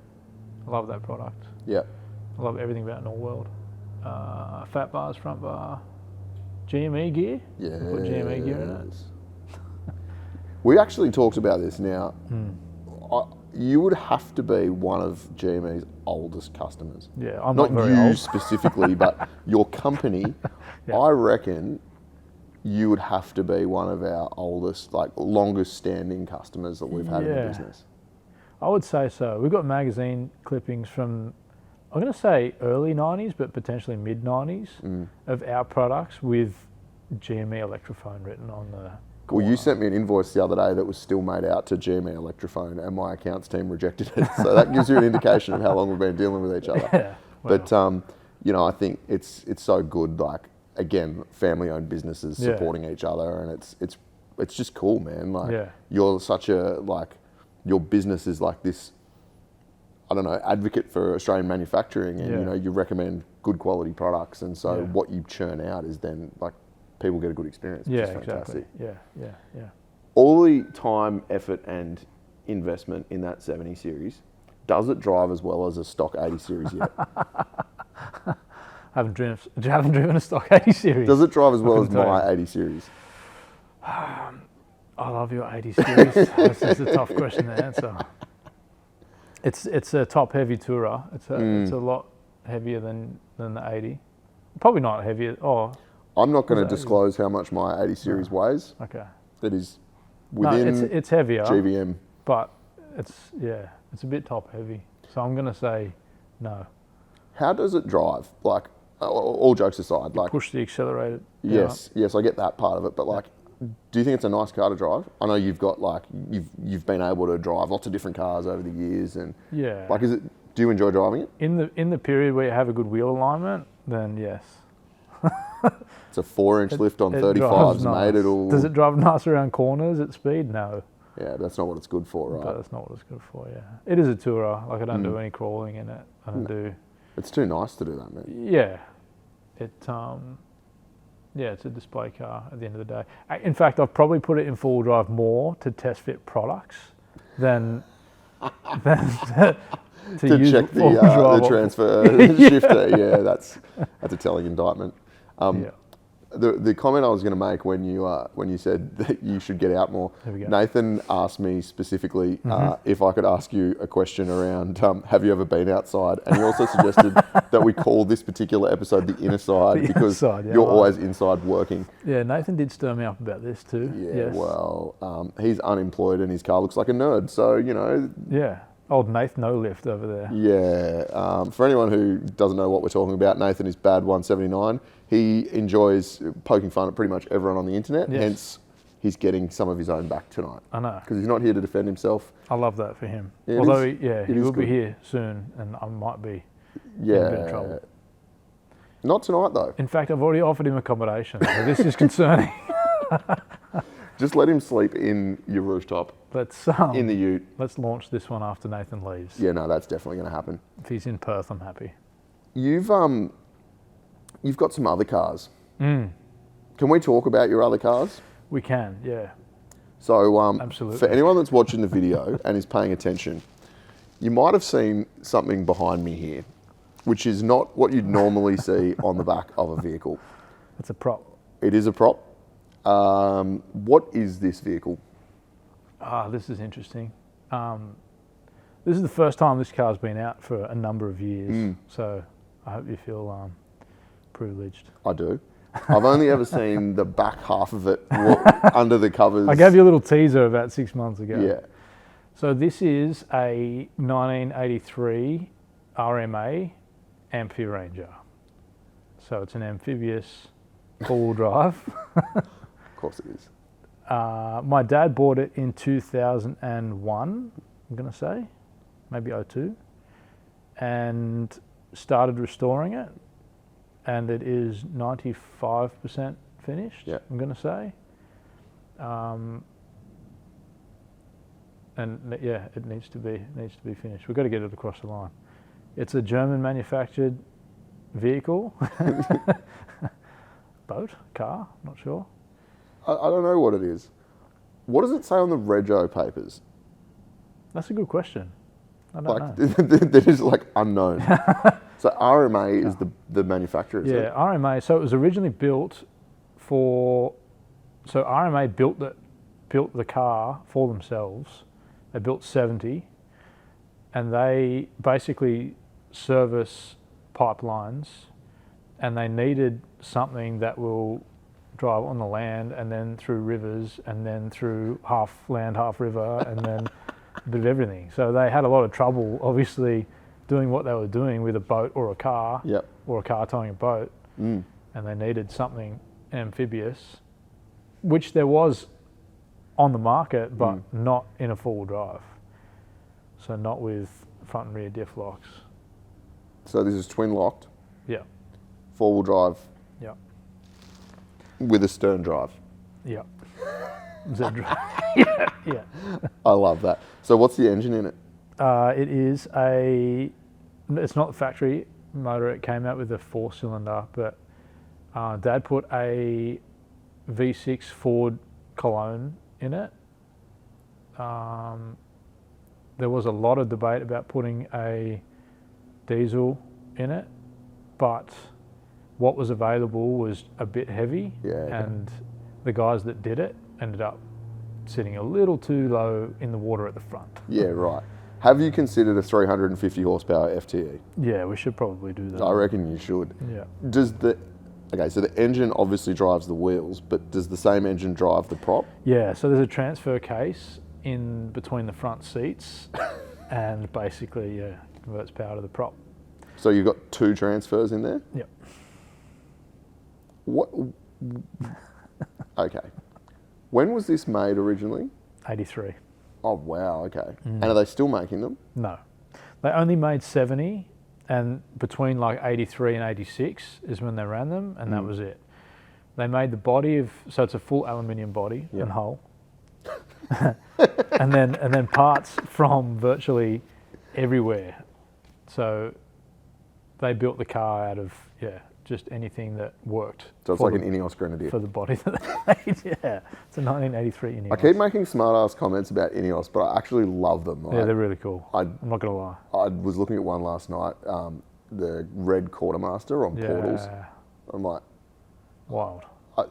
I love that product. Yeah. I love everything about Norworld. Fat bars, front bar. GME gear? Yeah. Put GME gear in it. We actually talked about this now. You would have to be one of GME's oldest customers. Yeah, I'm not very you old. Specifically, but your company. I reckon you would have to be one of our oldest, like longest standing customers that we've had in the business. I would say so. We've got magazine clippings from, I'm going to say early 90s, but potentially mid 90s of our products with GME Electrophone written on the corner. Well, you sent me an invoice the other day that was still made out to GME Electrophone and my accounts team rejected it. So that gives you an indication of how long we've been dealing with each other. Yeah, well. But, I think it's so good, like, again, family-owned businesses supporting each other, and it's just cool, man. Like, you're such a, like, your business is like this, I don't know, advocate for Australian manufacturing, and you recommend good quality products, and so what you churn out is then like people get a good experience, which is fantastic. Exactly. Yeah. All the time, effort, and investment in that 70 series, does it drive as well as a stock 80 series yet? I haven't driven a stock 80 series. Does it drive as well as my 80 series? I love your 80 series. This is a tough question to answer. It's a top heavy tourer. It's a lot heavier than the 80. Probably not heavier. Oh, I'm not going to disclose how much my 80 series weighs. okay. It is within it's heavier, GVM. but it's a bit top heavy. So I'm going to say no. How does it drive? Like, all jokes aside, like Push the accelerator. yes, I get that part of it, but like, do you think it's a nice car to drive? I know you've got like you've been able to drive lots of different cars over the years, and Yeah. like, do you enjoy driving it? In the period where you have a good wheel alignment, then yes. It's a 4-inch lift on It 35s, drives mate. nice. Does it drive nice around corners at speed? No. Yeah, that's not what it's good for, right? But that's not what it's good for, yeah. It is a tourer. Like, I don't do any crawling in it. I don't do... It's too nice to do that, man. Yeah. It's a display car at the end of the day. In fact, I've probably put it in four-wheel drive more to test fit products than to use check four-wheel drive the transfer shifter. Yeah, that's a telling indictment. Yeah. The comment I was going to make when you said that you should get out more, There we go. Nathan asked me specifically if I could ask you a question around have you ever been outside, and he also suggested that we call this particular episode the inner side The because inside, yeah, you're right. always inside working. Yeah, Nathan did stir me up about this too. Yeah, Yes. well, he's unemployed and his car looks like a nerd, so Yeah. Old Nathan No Lift over there. Yeah, for anyone who doesn't know what we're talking about, Nathan is Bad 179. He enjoys poking fun at pretty much everyone on the internet, Yes. hence he's getting some of his own back tonight. I know. Because he's not here to defend himself. I love that for him. Yeah, Although, it he is will be good. here soon, and I might be Yeah. in a bit of trouble. Not tonight, though. In fact, I've already offered him accommodation, so this is concerning. Just let him sleep in your rooftop, Let's in the ute. let's launch this one after Nathan leaves. Yeah, no, that's definitely going to happen. If he's in Perth, I'm happy. You've got some other cars. Can we talk about your other cars? We can, yeah. So, Absolutely. for anyone that's watching the video and is paying attention, you might have seen something behind me here, which is not what you'd normally see on the back of a vehicle. It's a prop. It is a prop. What is this vehicle? This is interesting. This is the first time this car's been out for a number of years, so I hope you feel privileged. I do. I've only ever seen the back half of it under the covers. I gave you a little teaser about 6 months ago. Yeah. So this is a 1983 RMA Amphi Ranger. So it's an amphibious four-wheel drive. Of course it is. My dad bought it in 2001, I'm going to say, maybe 02, and started restoring it. And it is 95% finished, Yeah. I'm going to say. And yeah, it needs to be finished. We've got to get it across the line. It's a German manufactured vehicle, boat, car, not sure. I don't know what it is. What does it say on the rego papers? That's a good question. I don't know. They're just like unknown. So RMA is the manufacturer, is Yeah, it? RMA. So it was originally built for. So RMA built the car for themselves. They built 70, and they basically service pipelines, and they needed something that will drive on the land and then through rivers and then through half land, half river, and then a bit of everything. So they had a lot of trouble, obviously, doing what they were doing with a boat or a car, Yep. or a car towing a boat, and they needed something amphibious, which there was on the market, but not in a four-wheel drive. So not with front and rear diff locks. So this is twin locked, Yeah, 4-wheel drive yeah, with a stern drive. yeah. Z-drive. yeah. I love that. So what's the engine in it? It is it's not the factory motor. It came out with a 4-cylinder, but Dad put a V6 Ford Cologne in it. There was a lot of debate about putting a diesel in it, but what was available was a bit heavy, Yeah, okay. and the guys that did it ended up sitting a little too low in the water at the front. Yeah, right. Have you considered a 350 horsepower FTE? Yeah, we should probably do that. I reckon you should. Yeah. Okay, so the engine obviously drives the wheels, but does the same engine drive the prop? Yeah, so there's a transfer case in between the front seats and basically, converts power to the prop. So you've got 2 transfers in there? Yep. What? Okay. When was this made originally? 83. Oh, wow, okay. And are they still making them? No. They only made 70, and between like 83 and 86 is when they ran them, and that was it. They made the body so it's a full aluminium body and hull. and then parts from virtually everywhere. So they built the car out of, just anything that worked. So it's like an Ineos Grenadier. For the body that they made, yeah. It's a 1983 Ineos. I keep making smart-ass comments about Ineos, but I actually love them. Yeah, they're really cool. I'm not going to lie. I was looking at one last night, the red quartermaster on Portals. I'm like... Wild. I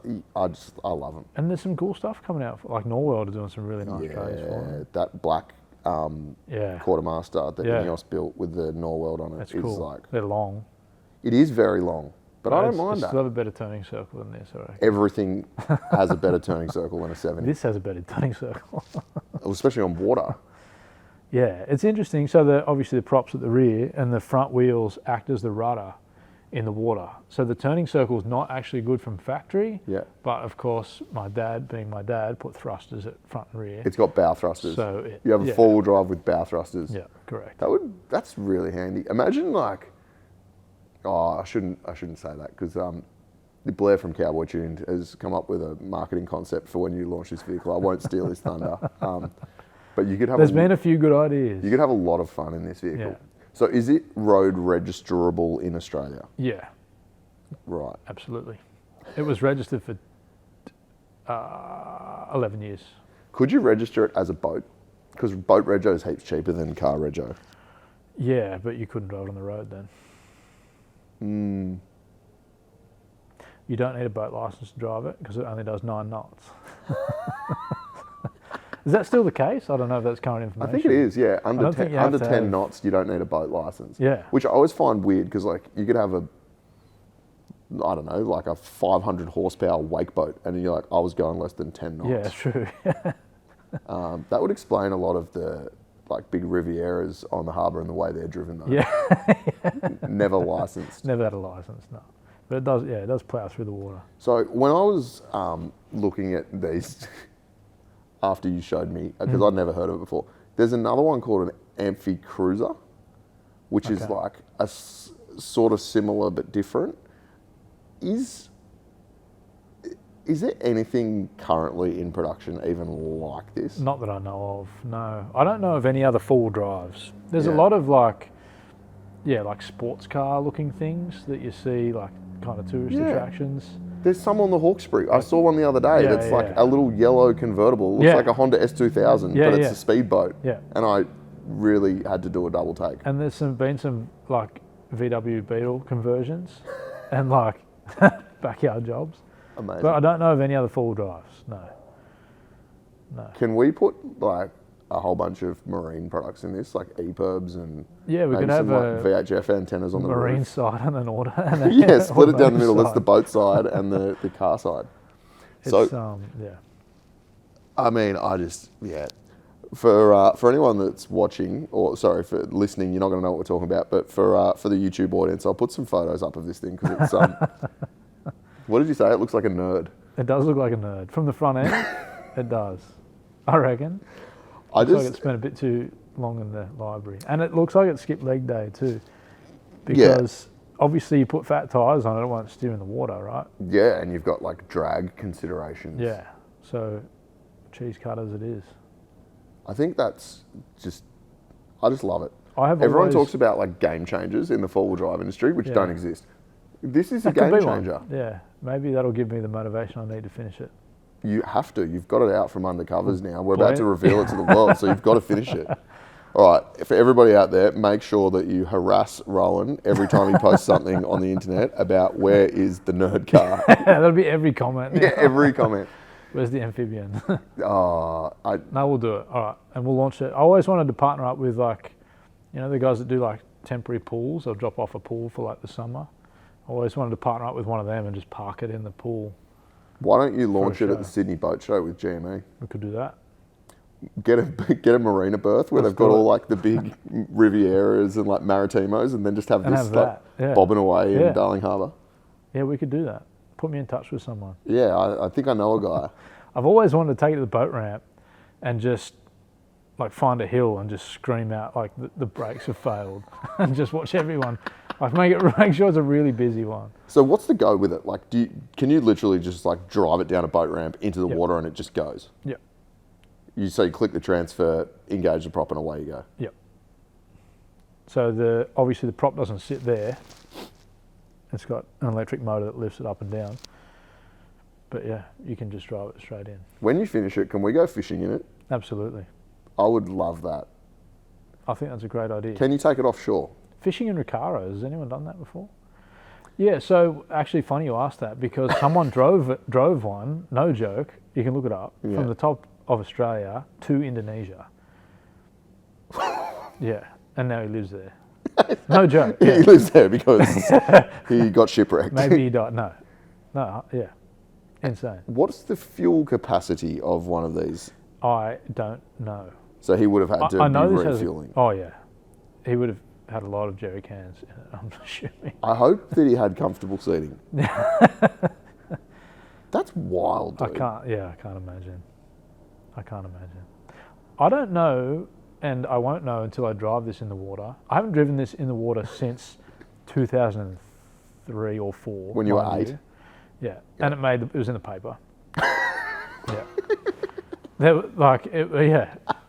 love them. And there's some cool stuff coming out. Like Norwell are doing some really nice trays for them. That black quartermaster that Ineos built with the Norwell on it. That's cool. Like, they're long. It is very long. But I don't mind that. Still have a better turning circle than this, I reckon. Everything has a better turning circle than a 70. This has a better turning circle. Especially on water. Yeah, it's interesting. So obviously the props at the rear and the front wheels act as the rudder in the water. So the turning circle is not actually good from factory. Yeah. But of course, my dad, being my dad, put thrusters at front and rear. It's got bow thrusters. So you have a four-wheel drive with bow thrusters. Yeah, correct. That's really handy. Imagine like... Oh, I shouldn't say that because Blair from Cowboy Tuned has come up with a marketing concept for when you launch this vehicle. I won't steal his thunder, but you could have. There's been a few good ideas. You could have a lot of fun in this vehicle. Yeah. So, is it road registerable in Australia? Yeah. Right. Absolutely. It was registered for 11 years. Could you register it as a boat? Because boat rego is heaps cheaper than car rego. Yeah, but you couldn't drive it on the road then. You don't need a boat license to drive it because it only does 9 knots. Is that still the case? I don't know if that's current information. I think it is, yeah. Under 10 knots, you don't need a boat license. Yeah. Which I always find weird because like you could have a 500 horsepower wake boat and you're like, I was going less than 10 knots. Yeah, true. That would explain a lot of the like big Rivieras on the harbour and the way they're driven though. Yeah. Never licensed. Never had a license, no. But it does, it does plough through the water. So when I was looking at these, after you showed me, because I'd never heard of it before, there's another one called an amphi cruiser, which is like a sort of similar but different. Is there anything currently in production even like this? Not that I know of, no. I don't know of any other four-wheel drives. There's a lot of like sports car looking things that you see like kind of tourist attractions. There's some on the Hawkesbury. I saw one the other day that's like a little yellow convertible. It looks like a Honda S2000, but it's a speedboat. Yeah. And I really had to do a double take. And there's been some like VW Beetle conversions and like backyard jobs. Amazing. But I don't know of any other four-wheel drives, no. Can we put like a whole bunch of marine products in this, like EPIRBs and we could have like VHF antennas on the marine roof? side and an auto. Split it down the middle. That's the boat side and the car side. So, I mean, for anyone that's watching, or sorry, for listening, you're not going to know what we're talking about, but for the YouTube audience, I'll put some photos up of this thing because it's... What did you say? It looks like a nerd. It does look like a nerd. From the front end, it does. I reckon. Looks like it spent a bit too long in the library. And it looks like it skipped leg day too. Because obviously you put fat tyres on it, it won't steer in the water, right? Yeah, and you've got like drag considerations. Yeah. So cheese cutters it is. I think that's just... I just love it. Everyone talks about like game changers in the four-wheel drive industry, which don't exist. This is a game changer. Yeah, maybe that'll give me the motivation I need to finish it. You have to. You've got it out from under covers now. We're about to reveal it to the world, so you've got to finish it. All right, for everybody out there, make sure that you harass Rohan every time he posts something on the internet about where is the nerd car. That'll be every comment. Yeah, every comment. Where's the amphibian? No, we'll do it. All right, and we'll launch it. I always wanted to partner up with the guys that do like temporary pools. They'll drop off a pool for like the summer. I always wanted to partner up with one of them and just park it in the pool. Why don't you launch it at the Sydney Boat Show with GME? We could do that. Get a marina berth where they've got all like the big Rivieras and like Maritimos, and then just have this bobbing away in Darling Harbour. Yeah, we could do that. Put me in touch with someone. Yeah, I think I know a guy. I've always wanted to take it to the boat ramp and just like find a hill and just scream out like the brakes have failed and just watch everyone like make sure it's a really busy one. So what's the go with it? Like, can you literally just like drive it down a boat ramp into the water and it just goes? Yep. You say click the transfer, engage the prop, and away you go. Yep. So obviously the prop doesn't sit there. It's got an electric motor that lifts it up and down. But yeah, you can just drive it straight in. When you finish it, can we go fishing in it? Absolutely. I would love that. I think that's a great idea. Can you take it offshore? Fishing in Recaro, has anyone done that before? Yeah, so actually funny you asked that because someone drove one, no joke, you can look it up, from the top of Australia to Indonesia. Yeah, and now he lives there. No joke. Yeah. He lives there because he got shipwrecked. Maybe he died. No, yeah. Insane. What's the fuel capacity of one of these? I don't know. So he would have had to be refueling. Oh, yeah. He would have had a lot of jerry cans in it, I'm assuming. I hope that he had comfortable seating. That's wild, dude. I can't imagine. I don't know, and I won't know until I drive this in the water. I haven't driven this in the water since 2003 or 4. When you were 8? Yeah, and it was in the paper. Yeah.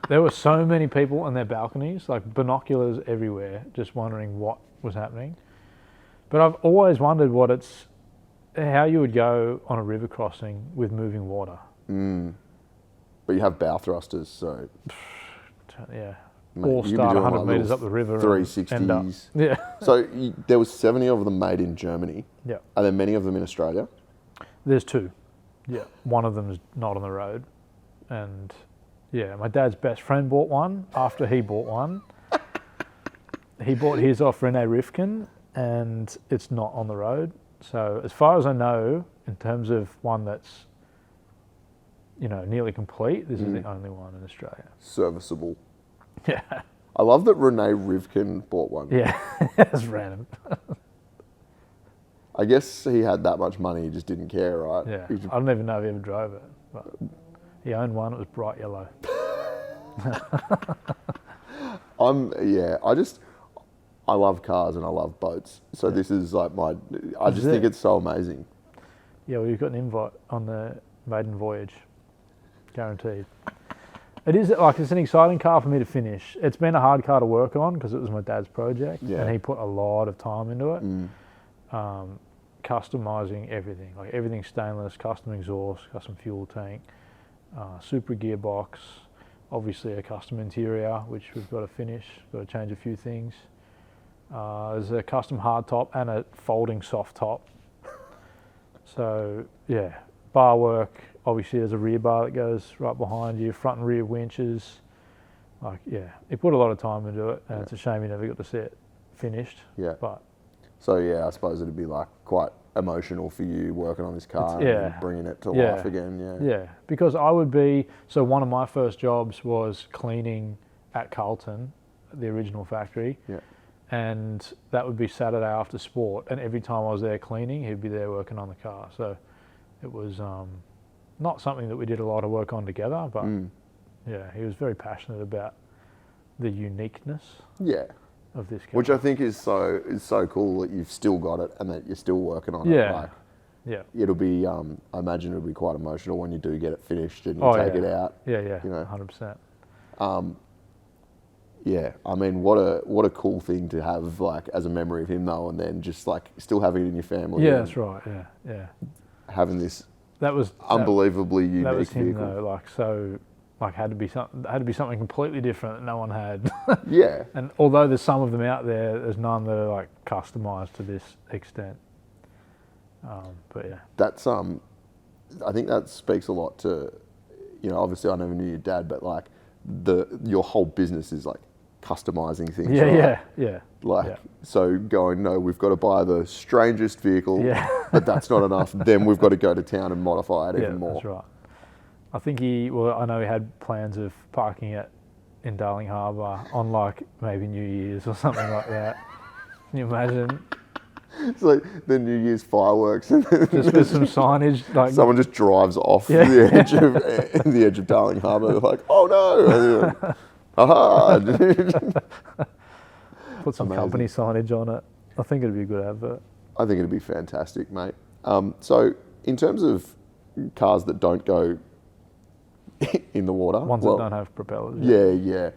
There were so many people on their balconies, like binoculars everywhere, just wondering what was happening. But I've always wondered how you would go on a river crossing with moving water. But you have bow thrusters, so... Yeah. Mate, or start 100 metres up the river. 360s. Yeah. So there was 70 of them made in Germany. Yeah. Are there many of them in Australia? There's 2. Yeah. One of them is not on the road. And yeah, my dad's best friend bought one after he bought one. He bought his off Rene Rifkin and it's not on the road. So as far as I know, in terms of one that's nearly complete, this is the only one in Australia. Serviceable. Yeah. I love that Rene Rivkin bought one. Yeah, that's random. I guess he had that much money, he just didn't care, right? Yeah. I don't even know if he ever drove it, but he owned one, it was bright yellow. I love cars and I love boats. So this is like I just think it's so amazing. Yeah, well, you've got an invite on the maiden voyage. Guaranteed. It is it's an exciting car for me to finish. It's been a hard car to work on because it was my dad's project and he put a lot of time into it. Customizing everything, like everything stainless, custom exhaust, custom fuel tank, super gearbox, obviously a custom interior, which we've got to finish, got to change a few things. There's a custom hard top and a folding soft top. So yeah, bar work. Obviously, there's a rear bar that goes right behind you, front and rear winches. He put a lot of time into it, and it's a shame you never got to see it finished. Yeah. But so I suppose it'd be like quite emotional for you working on this car and bringing it to life again. Yeah. Yeah, because one of my first jobs was cleaning at Carlton, the original factory. Yeah. And that would be Saturday after sport, and every time I was there cleaning, he'd be there working on the car. So it was not something that we did a lot of work on together, but he was very passionate about the uniqueness of this car. Which I think is so cool that you've still got it and that you're still working on it. It'll be, I imagine it'll be quite emotional when you do get it finished and you take it out. Yeah, 100%. Yeah, I mean, what a cool thing to have, like, as a memory of him, though, and then just, like, still having it in your family. Yeah, that's right, yeah. Having this unbelievably unique that was him, vehicle. Though, had to be something completely different that no one had. Yeah. And although there's some of them out there, there's none that are, like, customised to this extent. But yeah. That's, I think that speaks a lot to, obviously I never knew your dad, but like your whole business is like customizing things. Yeah, right? yeah. Like, so going, no, we've got to buy the strangest vehicle, but that's not enough. Then we've got to go to town and modify it even more. That's right. I think I know he had plans of parking it in Darling Harbour on like maybe New Year's or something like that. Can you imagine? It's like the New Year's fireworks. Just with some signage. Like someone just drives off the edge of Darling Harbour. They're like, oh no! Aha! Put some company signage on it. I think it'd be a good advert. I think it'd be fantastic, mate. So in terms of cars that don't go in the water, ones that don't have propellers. Yeah.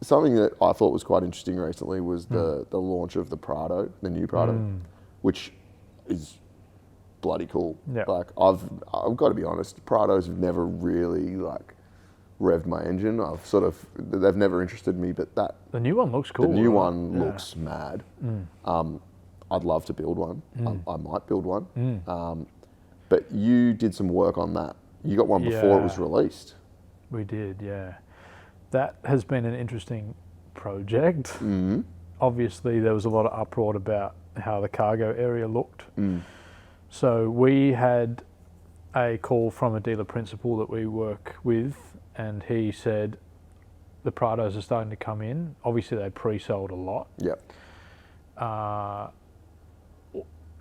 Something that I thought was quite interesting recently was the launch of the Prado, the new Prado, which is bloody cool. Yeah. Like I've got to be honest, Prados have never really like revved my engine. They've never interested me, but the new one looks cool. The new one looks mad. I'd love to build one. I might build one. But you did some work on that. You got one before it was released. We did, yeah. That has been an interesting project. Obviously, there was a lot of uproar about how the cargo area looked. So we had a call from a dealer principal that we work with, and he said the Prados are starting to come in. Obviously, they pre-sold a lot. Yep. 9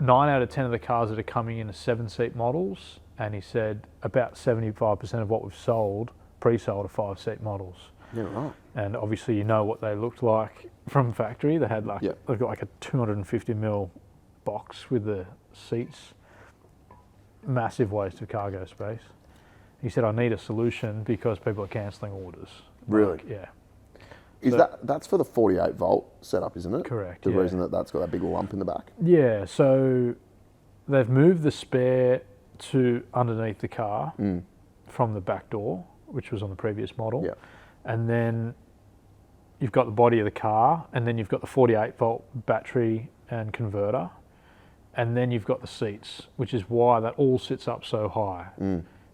out of 10 of the cars that are coming in are 7-seat models, and he said about 75% of what we've sold pre-sold are 5-seat models. Yeah, right. And obviously, you know what they looked like from factory. They had they've got like a 250mm box with the seats. Massive waste of cargo space. He said, I need a solution because people are cancelling orders. Really? Yeah. That's for the 48 volt setup, isn't it? Correct. The reason that's got that big lump in the back. Yeah. So they've moved the spare to underneath the car from the back door, which was on the previous model. Yeah. And then you've got the body of the car, and then you've got the 48 volt battery and converter, and then you've got the seats, which is why that all sits up so high.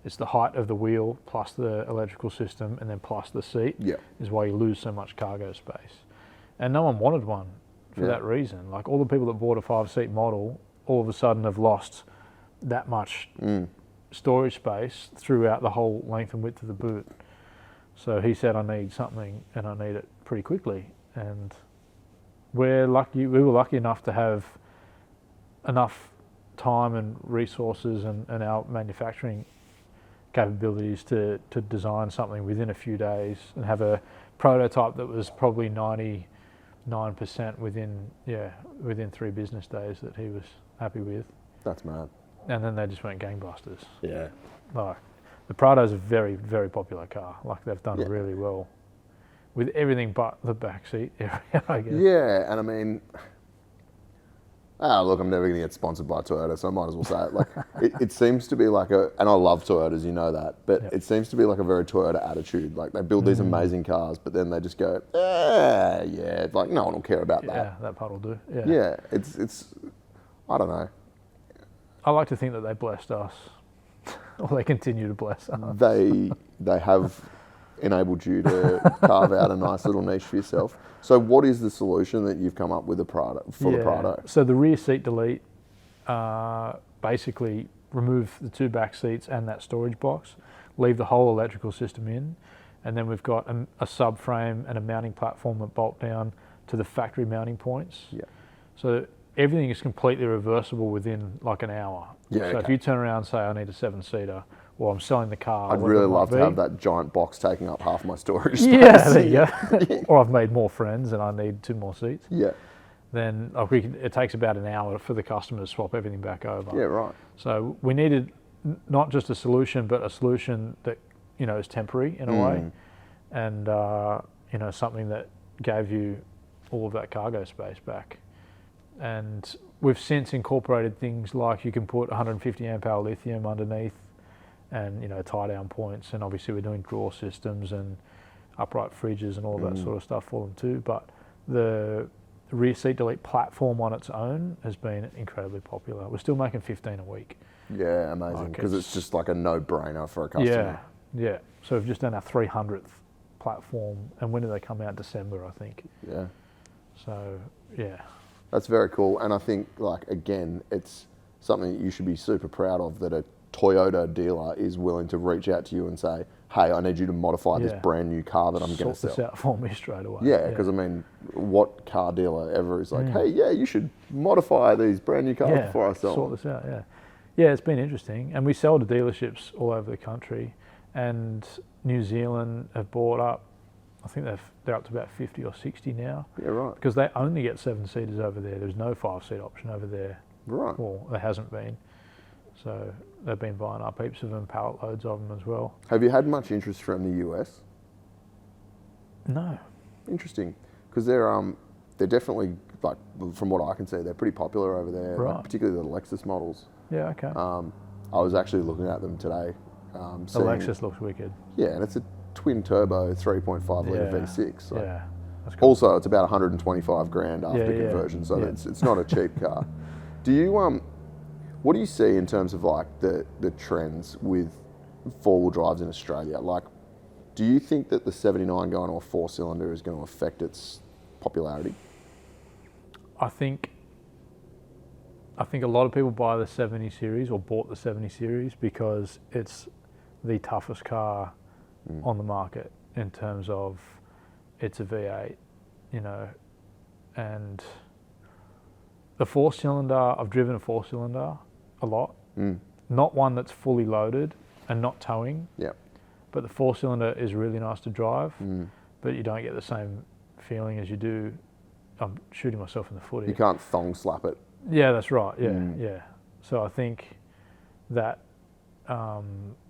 It's the height of the wheel plus the electrical system and then plus the seat is why you lose so much cargo space. And no one wanted one for that reason. Like all the people that bought a 5-seat model all of a sudden have lost that much storage space throughout the whole length and width of the boot. So he said, I need something and I need it pretty quickly. And we were lucky enough to have enough time and resources and our manufacturing capabilities to design something within a few days and have a prototype that was probably 99% within 3 business days that he was happy with. That's mad. And then they just went gangbusters. Yeah. Like, the Prado's a very, very popular car. Like, they've done really well with everything but the back seat area, I guess. Yeah, and I mean, look, I'm never going to get sponsored by Toyota, so I might as well say it. Like, it seems to be like and I love Toyotas, you know that, but it seems to be like a very Toyota attitude. Like, they build these amazing cars, but then they just go, like, no one will care about that. Yeah, that part will do. Yeah, it's, I don't know. I like to think that they blessed us, or they continue to bless us. They have enabled you to carve out a nice little niche for yourself. So what is the solution that you've come up with the Prado? So the rear seat delete, basically remove the 2 back seats and that storage box, leave the whole electrical system in, and then we've got a subframe and a mounting platform that bolt down to the factory mounting points. Yeah. So everything is completely reversible within like an hour. Yeah, so if you turn around and say, I need a 7-seater, or I'm selling the car. I'd really love to have that giant box taking up half my storage space. Yeah, there you go. Or I've made more friends and I need 2 more seats. Yeah. Then it takes about an hour for the customer to swap everything back over. Yeah, right. So we needed not just a solution, but a solution that, is temporary in a way, and, something that gave you all of that cargo space back. And we've since incorporated things like you can put 150 amp hour lithium underneath and, tie down points. And obviously we're doing drawer systems and upright fridges and all that sort of stuff for them too. But the rear seat delete platform on its own has been incredibly popular. We're still making 15 a week. Yeah, amazing. Because it's just like a no-brainer for a customer. Yeah. So we've just done our 300th platform, and when do they come out? December, I think. Yeah. So, yeah. That's very cool. And I think, like, again, it's something that you should be super proud of, that a Toyota dealer is willing to reach out to you and say, hey, I need you to modify this brand new car that I'm going to sell. Sort this out for me straight away. Yeah, because I mean, what car dealer ever is like, hey, yeah, you should modify these brand new cars before I sell sort them. this out, yeah. Yeah, it's been interesting. And we sell to dealerships all over the country. And New Zealand have bought up, I think they're up to about 50 or 60 now. Yeah, right. Because they only get 7-seaters over there. There's no 5-seat option over there. Right. Well, there hasn't been. So they've been buying up heaps of them, pallet loads of them as well. Have you had much interest from the US? No. Interesting. Because they're definitely, like, from what I can see, they're pretty popular over there, Right. like, particularly the Lexus models. Yeah, okay. I was actually looking at them today. The Lexus looks wicked. Yeah, and it's a twin turbo 3.5 litre V6. So. Yeah, that's cool. Also, it's about 125 grand after conversion, so it's not a cheap car. Do you what do you see in terms of like the trends with 4-wheel drives in Australia? Like, do you think that the 79 going to a 4-cylinder is going to affect its popularity? I think a lot of people buy the 70 series or bought the 70 series because it's the toughest car on the market in terms of it's a V8, you know, and the 4-cylinder, I've driven a 4-cylinder a lot, not one that's fully loaded and not towing, but the 4-cylinder is really nice to drive, but you don't get the same feeling as you do. I'm shooting myself in the foot here. You can't thong slap it. Yeah, that's right. Yeah. So I think that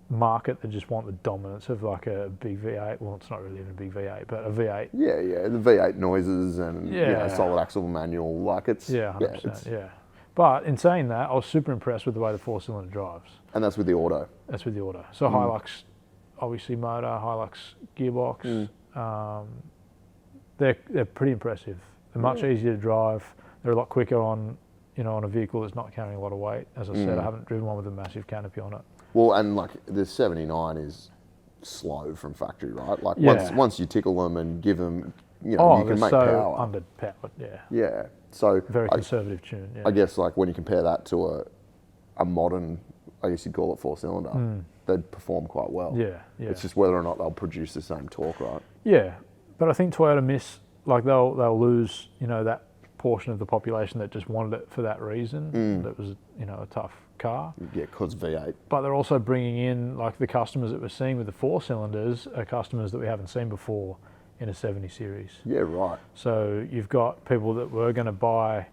market that just want the dominance of like a big V8. Well, it's not really even a big V8, but a V8. Yeah, the V8 noises and solid axle manual, like it's 100%. Yeah. But in saying that, I was super impressed with the way the 4-cylinder drives. And that's with the auto. That's with the auto. So Hilux, obviously motor, Hilux gearbox. They're pretty impressive. They're much easier to drive. They're a lot quicker on a vehicle that's not carrying a lot of weight. As I said, I haven't driven one with a massive canopy on it. Well, and like the 79 is slow from factory, right? Like once you tickle them and give them, you can make power. Underpowered, yeah. Yeah. So very conservative tune. Yeah. I guess like when you compare that to a modern, I guess you'd call it 4-cylinder, they'd perform quite well. Yeah. It's just whether or not they'll produce the same torque, right? Yeah, but I think Toyota they'll lose, that portion of the population that just wanted it for that reason. That was, a tough car. Yeah, because V8. But they're also bringing in, like, the customers that we're seeing with the 4-cylinders are customers that we haven't seen before in a 70 series. Yeah, right. So you've got people that were going to buy,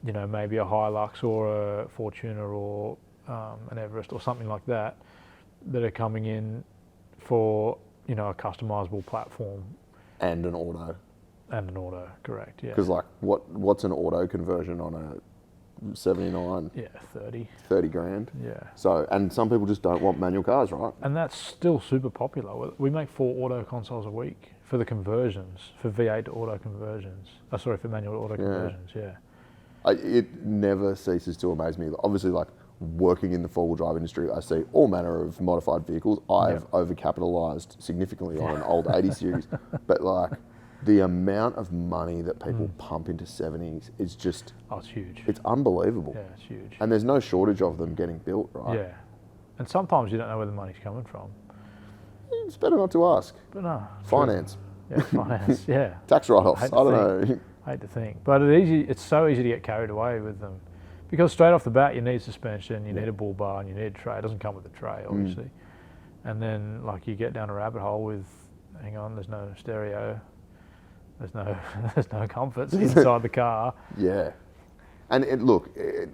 maybe a Hilux or a Fortuner or an Everest or something like that are coming in for, a customizable platform. And an auto. And an auto, correct, yeah. Because like, what's an auto conversion on a 79? Yeah, 30. 30 grand. Yeah. So, and some people just don't want manual cars, right? And that's still super popular. We make 4 auto consoles a week for the conversions, for V8 to auto conversions. For manual to auto conversions, yeah. It never ceases to amaze me. Obviously, like, working in the 4-wheel drive industry, I see all manner of modified vehicles. I've overcapitalized significantly on an old 80 series, but like, the amount of money that people pump into 70s is just... Oh, it's huge. It's unbelievable. Yeah, it's huge. And there's no shortage of them getting built, right? Yeah. And sometimes you don't know where the money's coming from. It's better not to ask. But no. Finance. True. Yeah, finance, yeah. Tax write-offs, I don't know. I hate to think. But it's so easy to get carried away with them. Because straight off the bat, you need suspension, you need a bull bar, and you need a tray. It doesn't come with a tray, obviously. And then, like, you get down a rabbit hole with, hang on, there's no stereo. There's no comforts inside the car. Yeah, and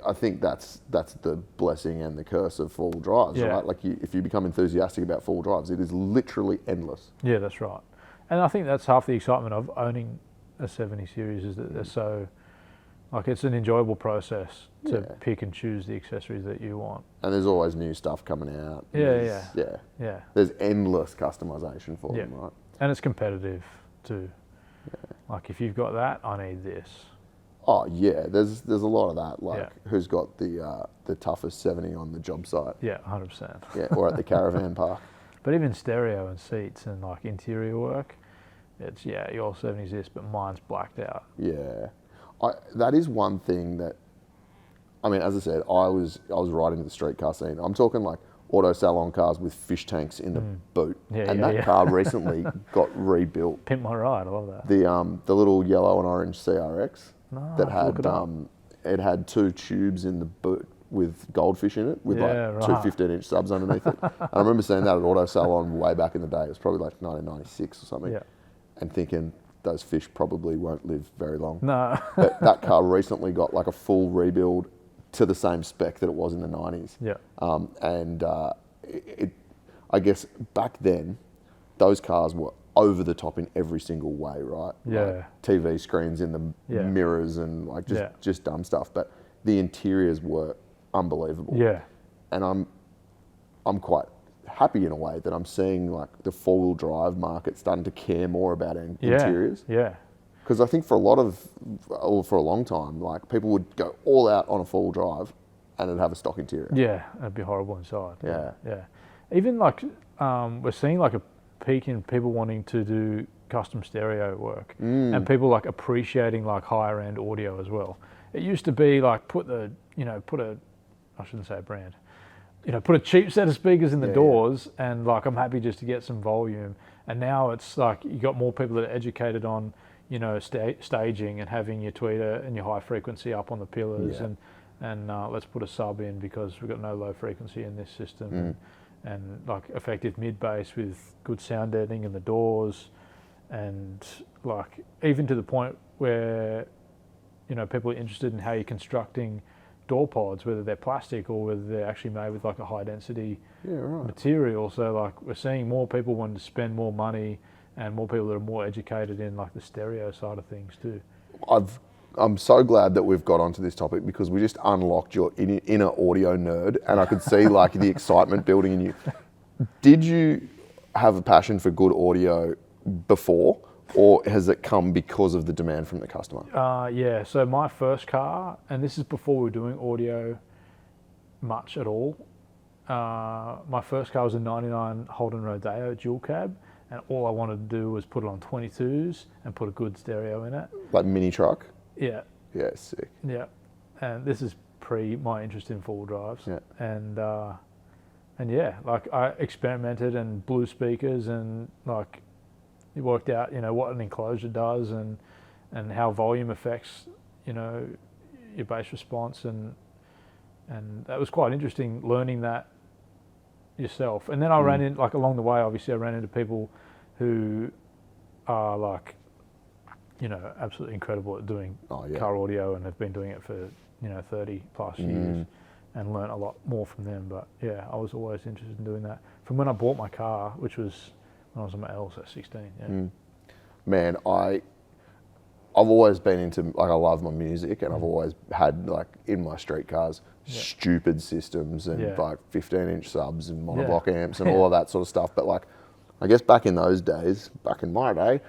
I think that's the blessing and the curse of 4-wheel drives, right? Like, if you become enthusiastic about 4-wheel drives, it is literally endless. Yeah, that's right. And I think that's half the excitement of owning a 70 series is that they're so, like, it's an enjoyable process to pick and choose the accessories that you want. And there's always new stuff coming out. Yeah. There's endless customization for them, right? And it's competitive too. Yeah. Like, if you've got that, I need this. Oh yeah, there's a lot of that. Like who's got the toughest 70 on the job site? Yeah, 100%. Yeah, or at the caravan park. But even stereo and seats and like interior work, it's your 70's this, but mine's blacked out. Yeah, that is one thing that, I mean, as I said, I was riding the street car scene. I'm talking like auto salon cars with fish tanks in the boot, that car recently got rebuilt. Pimp my ride, I love that. The little yellow and orange CRX that had it had 2 tubes in the boot with goldfish in it, with two 15-inch subs underneath it. And I remember seeing that at auto salon way back in the day. It was probably like 1996 or something, and thinking those fish probably won't live very long. No. But that car recently got like a full rebuild to the same spec that it was in the 90s. Yeah. I guess back then, those cars were over the top in every single way, right? Yeah. Like TV screens in the mirrors and like just dumb stuff. But the interiors were unbelievable. Yeah. And I'm quite happy in a way that I'm seeing like the 4-wheel drive market starting to care more about interiors. Yeah. Because I think for a long time, like people would go all out on a 4-wheel drive and it'd have a stock interior. Yeah, it'd be horrible inside. Yeah. Yeah. Even like, we're seeing like a peak in people wanting to do custom stereo work and people like appreciating like higher end audio as well. It used to be like I shouldn't say a brand, put a cheap set of speakers in the doors and like I'm happy just to get some volume. And now it's like you got more people that are educated on, staging and having your tweeter and your high frequency up on the pillars and let's put a sub in because we've got no low frequency in this system and like effective mid bass with good sound deadening in the doors and like even to the point where people are interested in how you're constructing door pods, whether they're plastic or whether they're actually made with like a high density material. So like we're seeing more people wanting to spend more money and more people that are more educated in like the stereo side of things too. I'm so glad that we've got onto this topic because we just unlocked your inner audio nerd and I could see like the excitement building in you. Did you have a passion for good audio before or has it come because of the demand from the customer? Yeah, so my first car, and this is before we were doing audio much at all, my first car was a 99 Holden Rodeo dual cab. And all I wanted to do was put it on 22s and put a good stereo in it. Like mini truck? Yeah. Yeah, sick. Yeah. And this is pre my interest in 4-wheel drives. Yeah. And yeah, like I experimented and blew speakers and like it worked out, what an enclosure does and how volume affects, your bass response and that was quite interesting learning that yourself. And then I ran in, like along the way, obviously I ran into people who are like, absolutely incredible at doing car audio and have been doing it for, 30 plus years and learn a lot more from them. But yeah, I was always interested in doing that. From when I bought my car, which was when I was on my L's at 16. Man, I've always been into, like I love my music and I've always had like in my street cars, stupid systems and like 15-inch subs and monoblock amps and all of that sort of stuff. But like, I guess back in those days, back in my day,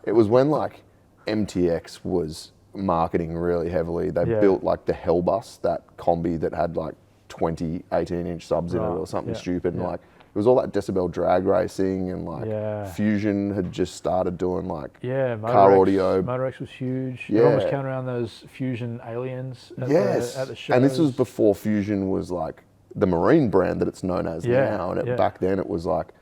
it was when like MTX was marketing really heavily. They built like the Hellbus, that combi that had like 20 18-inch subs in it or something stupid. And like, it was all that decibel drag racing and like Fusion had just started doing like car audio. Motor X was huge. You almost count around those Fusion aliens at the shows. And this was before Fusion was like the marine brand that it's known as now. And back then it was like,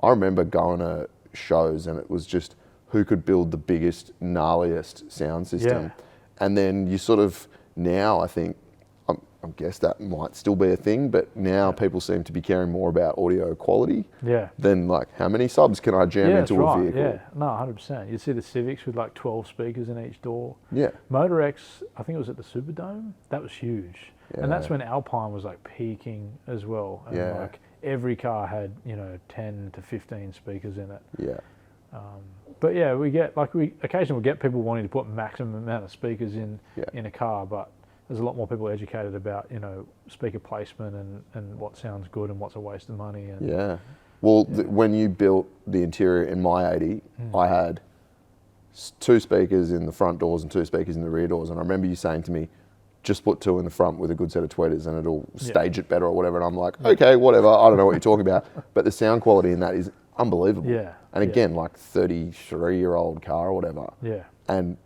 I remember going to shows and it was just who could build the biggest, gnarliest sound system. And then you sort of, now I think, I guess that might still be a thing, but now people seem to be caring more about audio quality than like how many subs can I jam into a vehicle. Yeah, no, 100%. You'd see the Civics with like 12 speakers in each door. Yeah. Motor X, I think it was at the Superdome, that was huge. Yeah. And that's when Alpine was like peaking as well. And like every car had, 10 to 15 speakers in it. Yeah. But yeah, we occasionally get people wanting to put maximum amount of speakers in a car, but there's a lot more people educated about, speaker placement and what sounds good and what's a waste of money. And, Well, when you built the interior in my 80, I had 2 speakers in the front doors and 2 speakers in the rear doors. And I remember you saying to me, just put 2 in the front with a good set of tweeters and it'll stage it better or whatever. And I'm like, okay, whatever. I don't know what you're talking about. But the sound quality in that is unbelievable. Yeah. And again, like 33-year-old car or whatever. Yeah. And,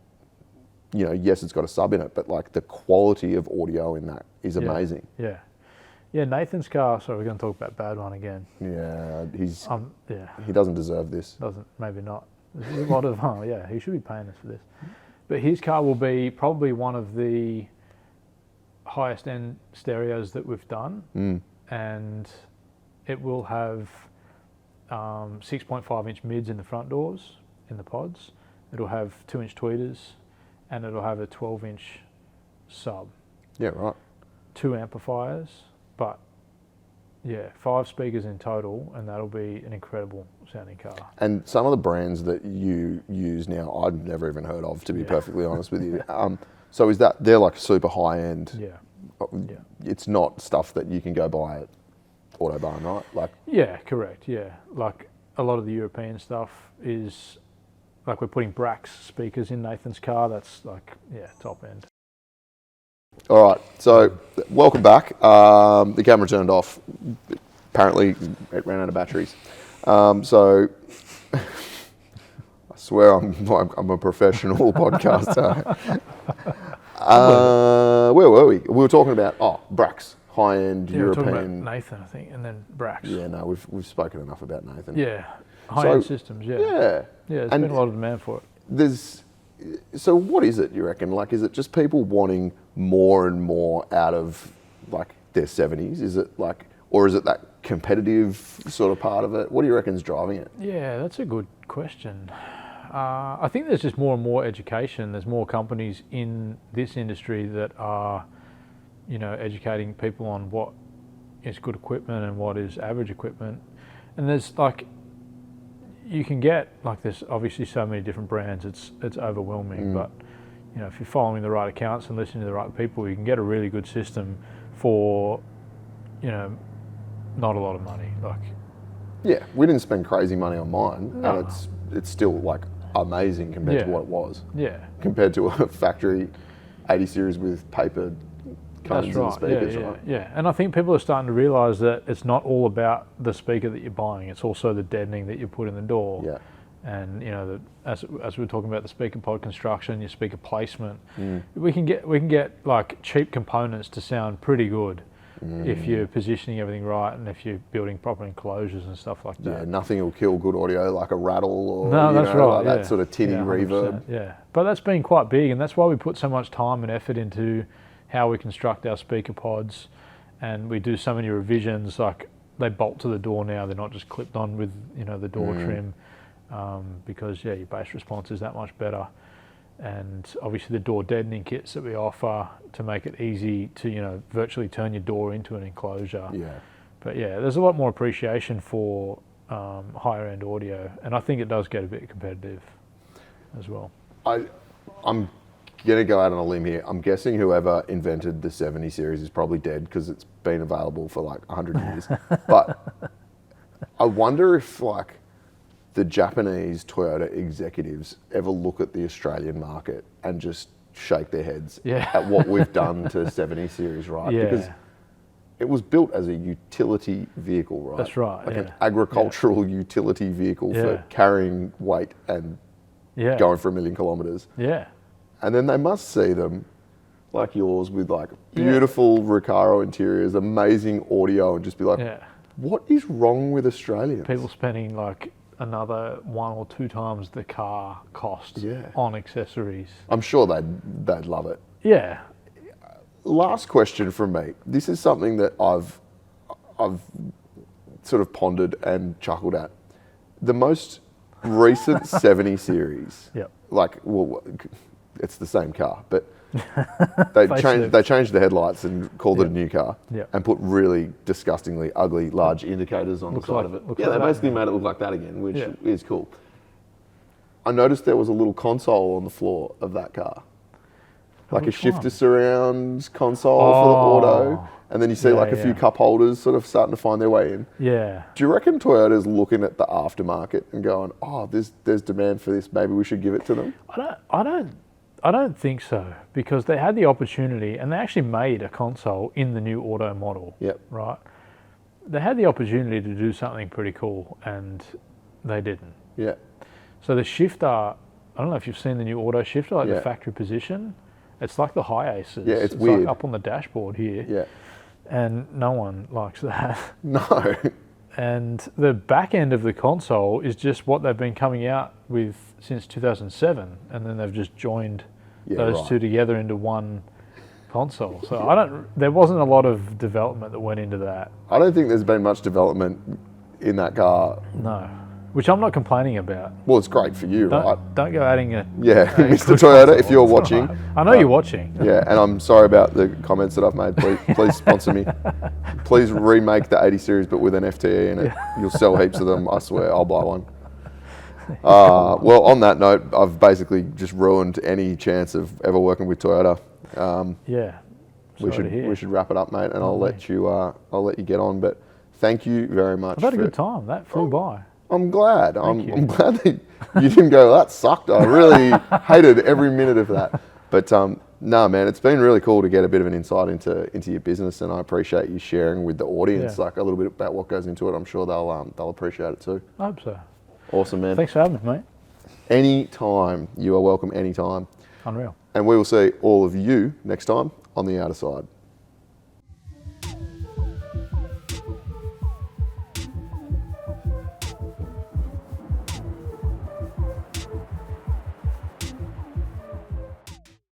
you know, yes, it's got a sub in it, but like the quality of audio in that is amazing. Yeah. Yeah, Nathan's car, sorry, we're going to talk about bad one again. Yeah, Yeah. he doesn't deserve this. Maybe not. There's a lot of, he should be paying us for this. But his car will be probably one of the highest end stereos that we've done. And it will have 6.5 inch mids in the front doors, in the pods. It'll have 2 inch tweeters and it'll have a 12 inch sub. Yeah, right. 2 amplifiers, but 5 speakers in total, and that'll be an incredible sounding car. And some of the brands that you use now, I've never even heard of, to be perfectly honest with you. So is that, they're like super high end? Yeah. It's not stuff that you can go buy at Autobarn, right? Like. Yeah, correct, yeah. Like a lot of the European stuff is, like we're putting Brax speakers in Nathan's car, that's like, top end. All right, so welcome back. The camera turned off. Apparently, it ran out of batteries. So I swear I'm a professional podcaster. Where were we? We were talking about Brax, high-end European. We're talking about Nathan, I think, and then Brax. Yeah, no, we've spoken enough about Nathan. Yeah, high-end systems. Yeah, there's been a lot of demand for it. So what is it, you reckon? Like, is it just people wanting more and more out of like their 70s? Is it like, or is it that competitive sort of part of it? What do you reckon is driving it? Yeah, that's a good question. I think there's just more and more education. There's more companies in this industry that are, educating people on what is good equipment and what is average equipment. And there's like, you can get, like, there's obviously so many different brands, it's overwhelming, but if you're following the right accounts and listening to the right people, you can get a really good system for, not a lot of money. Like, yeah, we didn't spend crazy money on mine, and it's still like amazing compared to what it was. Yeah. Compared to a factory 80 series with paper cones and speakers, right? Yeah, and I think people are starting to realise that it's not all about the speaker that you're buying, it's also the deadening that you put in the door. Yeah. And as we were talking about the speaker pod construction, your speaker placement, we can get like cheap components to sound pretty good if you're positioning everything right and if you're building proper enclosures and stuff like that. Yeah, nothing will kill good audio like a rattle or like that sort of tinny reverb. Yeah, but that's been quite big, and that's why we put so much time and effort into how we construct our speaker pods, and we do so many revisions. Like, they bolt to the door now; they're not just clipped on with the door trim, because your bass response is that much better. And obviously the door deadening kits that we offer to make it easy to virtually turn your door into an enclosure. Yeah. But there's a lot more appreciation for higher end audio, and I think it does get a bit competitive as well. I'm gonna go out on a limb here. I'm guessing whoever invented the 70 series is probably dead because it's been available for like 100 years. But I wonder if like the Japanese Toyota executives ever look at the Australian market and just shake their heads at what we've done to 70 series, right? Yeah. Because it was built as a utility vehicle, right? That's right. Like an agricultural utility vehicle for carrying weight and going for 1 million kilometres. Yeah. And then they must see them like yours with like beautiful Recaro interiors, amazing audio, and just be like, what is wrong with Australians? People spending like another 1 or 2 times the car cost on accessories. I'm sure they'd love it. Yeah. Last question from me. This is something that I've sort of pondered and chuckled at. The most recent 70 series. Yep. Like, well, it's the same car, but they changed the headlights and called it a new car, and put really disgustingly ugly large indicators on the side of it. They basically made it look like that again, which is cool. I noticed there was a little console on the floor of that car, like a shifter surround console for the auto, And then you see like a few cup holders sort of starting to find their way in. Yeah. Do you reckon Toyota's looking at the aftermarket and going, oh, there's demand for this, maybe we should give it to them? I don't think so, because they had the opportunity, and they actually made a console in the new auto model. Yep. Right? They had the opportunity to do something pretty cool, and they didn't. Yeah. So the shifter, I don't know if you've seen the new auto shifter, like Yeah. the factory position. It's like the high aces. Yeah, it's weird. Like up on the dashboard here. Yeah. And no one likes that. No. And the back end of the console is just what they've been coming out with since 2007, and then they've just joined those two together into one console. So there wasn't a lot of development that went into that. I don't think there's been much development in that car. No, which I'm not complaining about. Well, it's great for you, right? Don't go adding a Mr. Toyota, if you're watching. I know you're watching. Yeah, and I'm sorry about the comments that I've made. Please sponsor me. Please remake the 80 series, but with an FTE in it. You'll sell heaps of them. I swear, I'll buy one. Well, on that note, I've basically just ruined any chance of ever working with Toyota. Yeah. We should wrap it up, mate, and I'll let you get on. But thank you very much. I've had a good time. That flew by. I'm glad. I'm glad that you didn't go, that sucked. I really hated every minute of that. But no, man, it's been really cool to get a bit of an insight into your business, and I appreciate you sharing with the audience like a little bit about what goes into it. I'm sure they'll appreciate it too. I hope so. Awesome, man. Thanks for having me, mate. Anytime. You are welcome anytime. Unreal. And we will see all of you next time on the Outer Side.